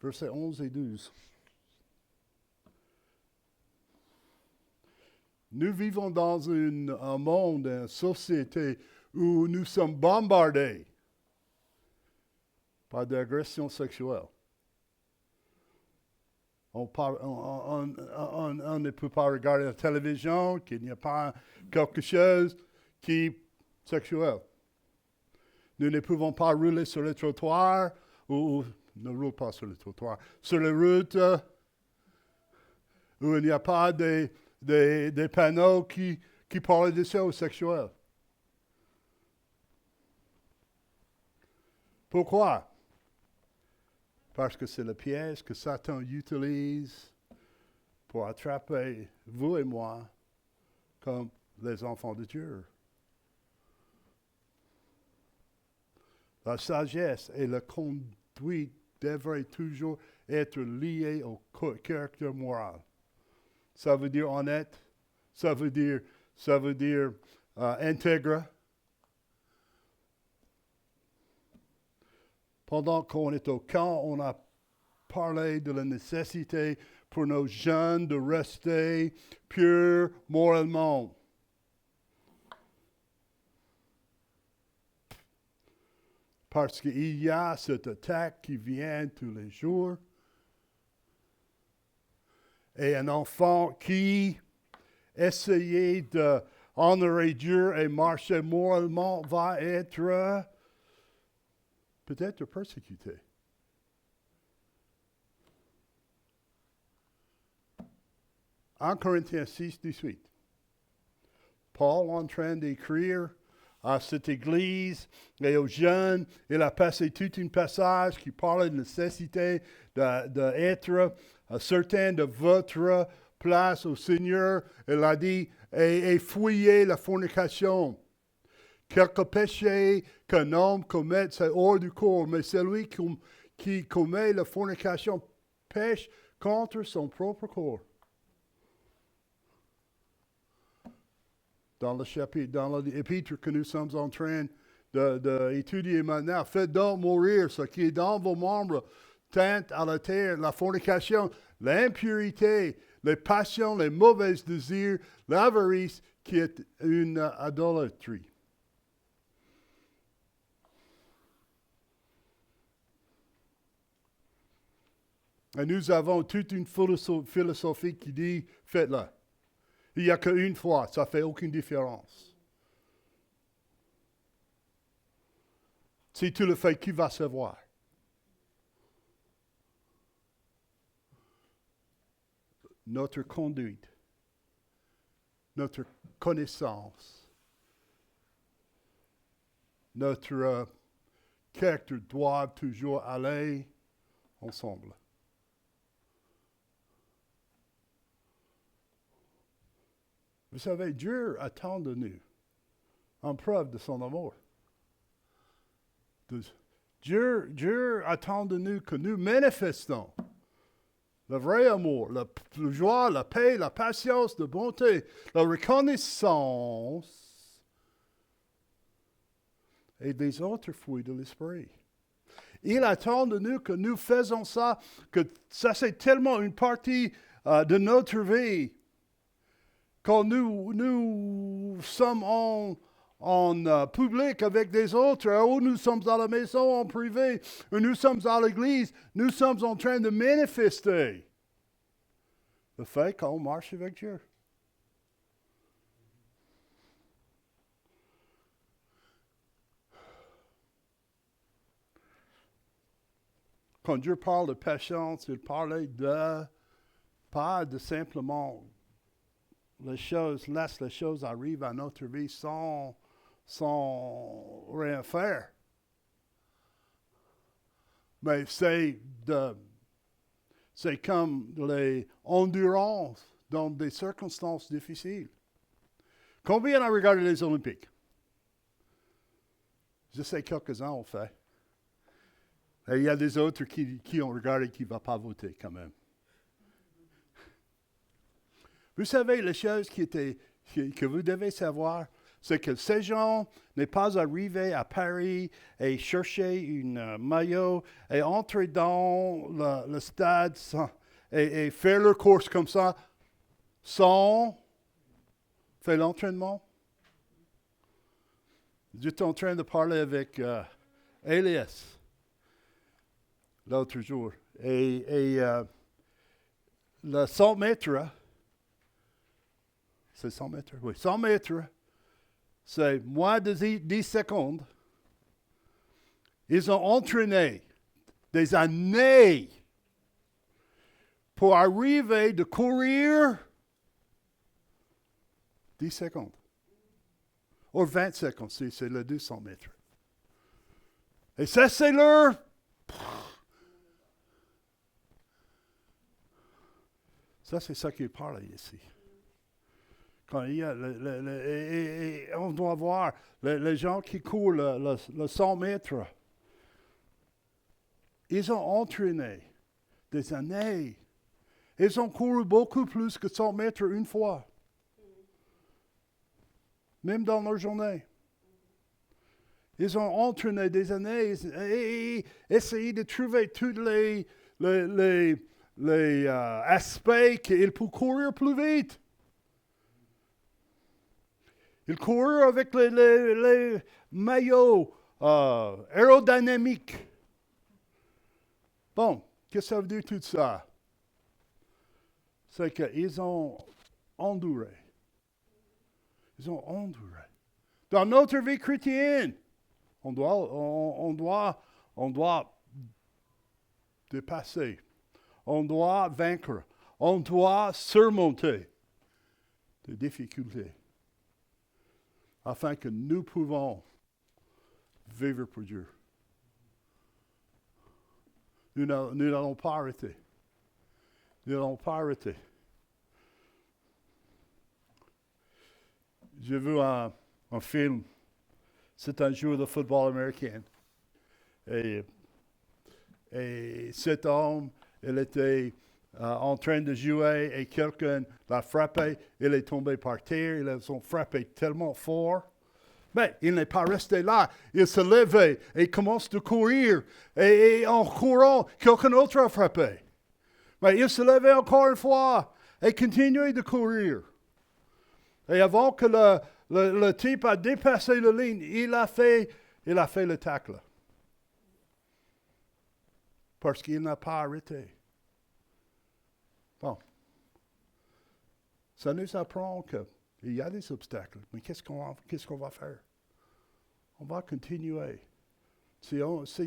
Versets 11 et 12. Nous vivons dans un monde, une société où nous sommes bombardés par des agressions sexuelles. On ne peut pas regarder la télévision, qu'il n'y a pas quelque chose qui est sexuel. Nous ne pouvons pas rouler sur le trottoir, ou ne roule pas sur le trottoir, sur les routes où il n'y a pas des panneaux qui parlent de choses sexuelles. Pourquoi? Parce que c'est le piège que Satan utilise pour attraper vous et moi comme les enfants de Dieu. La sagesse et la conduite devraient toujours être liées au caractère moral. Ça veut dire honnête, ça veut dire intègre. Pendant qu'on est au camp, on a parlé de la nécessité pour nos jeunes de rester purs moralement. Parce qu'il y a cette attaque qui vient tous les jours. Et un enfant qui essayait d'honorer Dieu et marcher moralement va être peut-être persécuté. En Corinthiens 6, 18, Paul en train d'écrire à cette église et aux jeunes, il a passé tout un passage qui parlait de la nécessité d'être certain de votre place au Seigneur. Il a dit, et fuyez la fornication. Quelque péché qu'un homme commette, c'est hors du corps, mais celui qui commet la fornication pêche contre son propre corps. Dans le chapitre, dans l'épître que nous sommes en train d'étudier maintenant, faites donc mourir ce qui est dans vos membres, tente à la terre, la fornication, l'impurité, les passions, les mauvais désirs, l'avarice qui est une idolâtrie. Et nous avons toute une philosophie qui dit, faites-le. Il n'y a qu'une fois, ça ne fait aucune différence. Si tu le fais, qui va savoir? Notre conduite, notre connaissance, notre caractère doivent toujours aller ensemble. Vous savez, Dieu attend de nous en preuve de son amour. Dieu attend de nous que nous manifestons le vrai amour, la joie, la paix, la patience, la bonté, la reconnaissance et des autres fruits de l'esprit. Il attend de nous que nous faisons ça, que ça c'est tellement une partie de notre vie. Quand nous sommes en public avec des autres, ou nous sommes à la maison en privé, ou nous sommes à l'église, nous sommes en train de manifester le fait qu'on marche avec Dieu. Quand Dieu parle de patience, il parlait pas de simplement laisse les choses arriver à notre vie sans rien faire. Mais c'est comme l'endurance dans des circonstances difficiles. Combien a regardé les Olympiques? Je sais quelques-uns ont fait. Et il y a des autres qui ont regardé qui ne vont pas voter quand même. Vous savez, les choses que vous devez savoir, c'est que ces gens n'est pas arrivé à Paris et chercher une maillot et entrer dans le stade et faire leur course comme ça sans faire l'entraînement. J'étais en train de parler avec Elias l'autre jour. Et le 100 mètres, c'est 100 mètres? Oui, 100 mètres, c'est moins de 10 secondes. Ils ont entraîné des années pour arriver de courir 10 secondes. Ou 20 secondes, c'est le 200 mètres. Et ça, c'est leur... Ça, c'est ça qu'il parle ici. Quand il y a on doit voir les gens qui courent le 100 mètres. Ils ont entraîné des années. Ils ont couru beaucoup plus que 100 mètres une fois. Même dans leur journée. Ils ont entraîné des années et essayé de trouver tous les aspects qu'ils peuvent courir plus vite. Ils courent avec les maillots aérodynamiques. Bon, qu'est-ce que ça veut dire tout ça? C'est qu'ils ont enduré. Ils ont enduré. Dans notre vie chrétienne, on doit dépasser. On doit vaincre. On doit surmonter des difficultés afin que nous pouvons vivre pour Dieu. Nous n'allons pas arrêter. Nous n'allons pas arrêter. J'ai vu un film. C'est un joueur de football américain. Et cet homme, il était en train de jouer et quelqu'un l'a frappé. Il est tombé par terre. Ils ont frappé tellement fort. Mais il n'est pas resté là. Il se levait et commence de courir. Et en courant, quelqu'un d'autre a frappé. Mais il se levait encore une fois et continuait de courir. Et avant que le type a dépassé la ligne, il a fait le tacle. Parce qu'il n'a pas arrêté. Bon. Ça nous apprend qu'il y a des obstacles. Mais qu'est-ce qu'on va faire? On va continuer. Si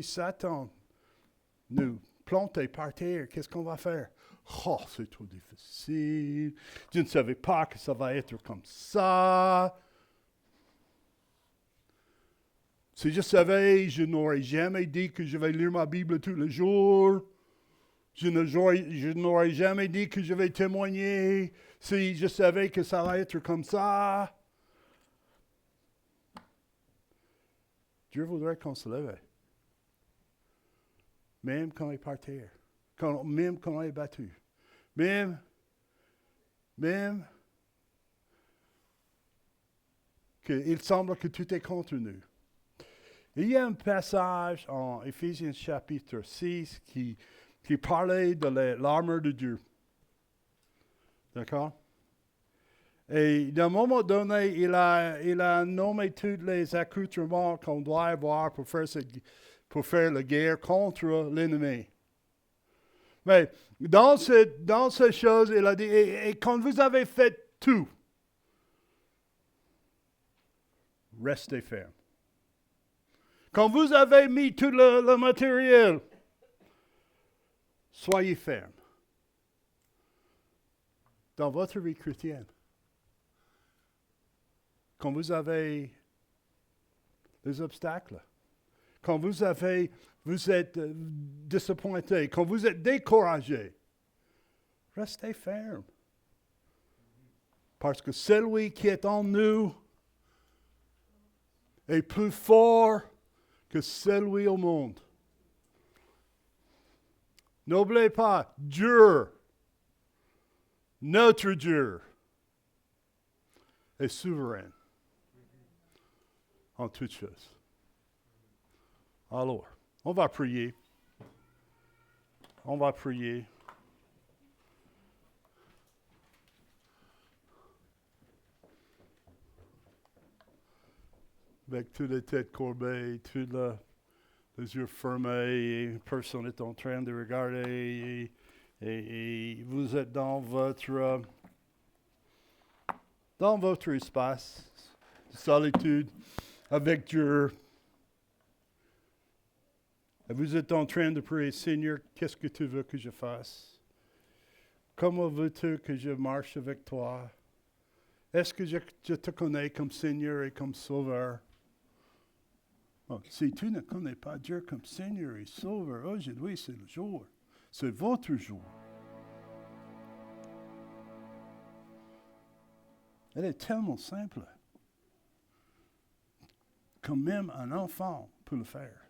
Satan nous plante par terre, qu'est-ce qu'on va faire? Oh, c'est trop difficile. Je ne savais pas que ça va être comme ça. Si je savais, je n'aurais jamais dit que je vais lire ma Bible tous les jours. Je n'aurais jamais dit que je vais témoigner si je savais que ça va être comme ça. Dieu voudrait qu'on se lève. Même quand on est par terre. Même quand on est battu. Même qu'il semble que tout est contre nous. Il y a un passage en Éphésiens chapitre 6 qui parlait de l'armure de Dieu. D'accord? Et d'un moment donné, il a nommé tous les accoutrements qu'on doit avoir pour faire la guerre contre l'ennemi. Mais dans ces choses, il a dit, et quand vous avez fait tout, restez ferme. Quand vous avez mis tout le matériel, soyez ferme. Dans votre vie chrétienne, quand vous avez des obstacles, quand vous êtes disappointé, quand vous êtes découragé, restez ferme. Parce que celui qui est en nous est plus fort que celui au monde. N'oubliez pas, Dieu, notre Dieu, est souverain en toutes choses. Alors, on va prier. On va prier. Avec toutes les têtes courbées, tous les yeux fermés, et personne n'est en train de regarder, et vous êtes dans votre espace, solitude, avec Dieu. Et vous êtes en train de prier, Seigneur, qu'est-ce que tu veux que je fasse? Comment veux-tu que je marche avec toi? Est-ce que je te connais comme Seigneur et comme Sauveur? Oh, si tu ne connais pas Dieu comme Seigneur et Sauveur, aujourd'hui c'est le jour. C'est votre jour. Elle est tellement simple. Comme même un enfant peut le faire.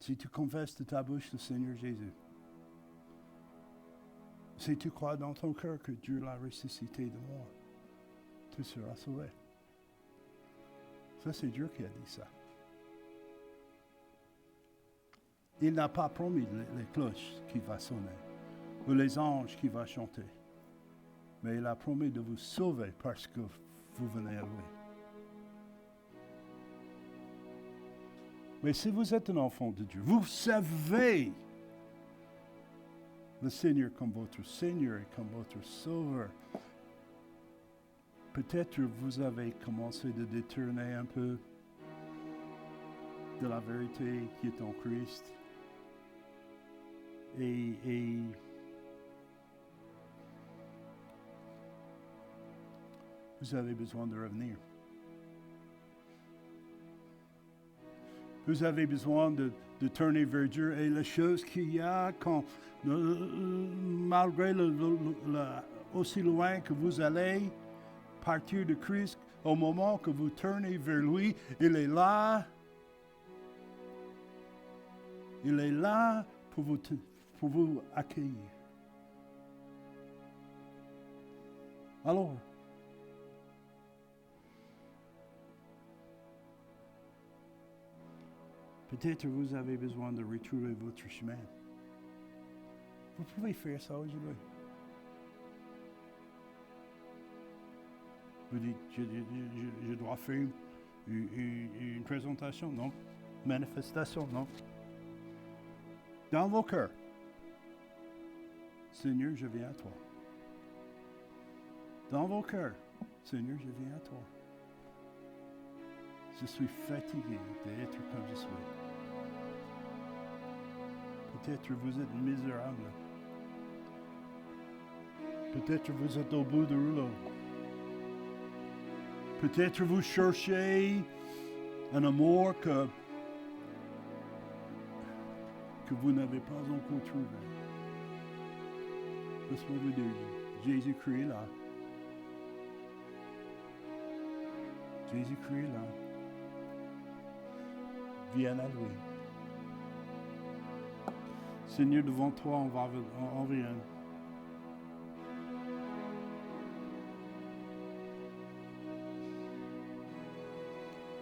Si tu confesses de ta bouche le Seigneur Jésus, si tu crois dans ton cœur que Dieu l'a ressuscité de mort, tu seras sauvé. Ça, c'est Dieu qui a dit ça. Il n'a pas promis les cloches qui vont sonner ou les anges qui vont chanter. Mais il a promis de vous sauver parce que vous venez à lui. Mais si vous êtes un enfant de Dieu, vous savez le Seigneur comme votre Seigneur et comme votre Sauveur. Peut-être vous avez commencé de détourner un peu de la vérité qui est en Christ. Et vous avez besoin de revenir. Vous avez besoin de tourner vers Dieu. Et la chose qu'il y a, quand, malgré aussi loin que vous allez partir de Christ, au moment que vous tournez vers lui, il est là. Il est là pour vous accueillir. Alors, peut-être vous avez besoin de retrouver votre chemin. Vous pouvez faire ça aujourd'hui. Vous dites, je dois faire une présentation, non? Manifestation, non? Dans vos cœurs. Seigneur, je viens à toi. Dans vos cœurs. Seigneur, je viens à toi. Je suis fatigué d'être comme je suis. Peut-être vous êtes misérable. Peut-être vous êtes au bout du rouleau. Peut-être vous cherchez un amour que vous n'avez pas encore trouvé. Laisse-moi vous dire, Jésus-Christ est là. Jésus-Christ est là. Viens à lui. Seigneur, devant toi, on vient.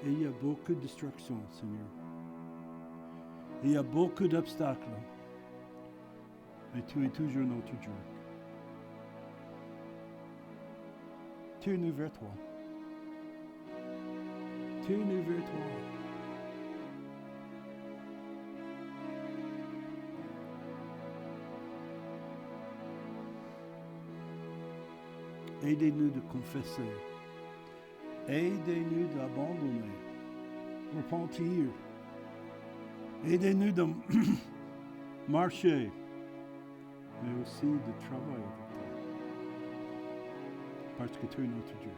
Et il y a beaucoup de distractions, Seigneur. Il y a beaucoup d'obstacles. Mais tu es toujours notre Dieu. Tourne vers toi. Tourne vers toi. Aidez-nous de confesser. Aidez-nous d'abandonner. Repentir. Aidez-nous de marcher. Mais aussi de travailler avec toi. parce que tu es notre Dieu.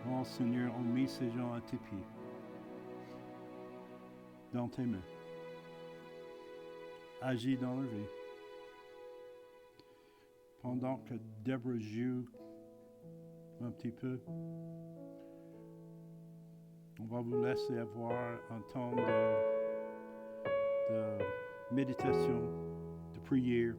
Oh Seigneur, on met ces gens à tes pieds, dans tes mains. Agis dans leur vie. Pendant que Deborah joue un petit peu, on va vous laisser avoir un temps de méditation, de prière.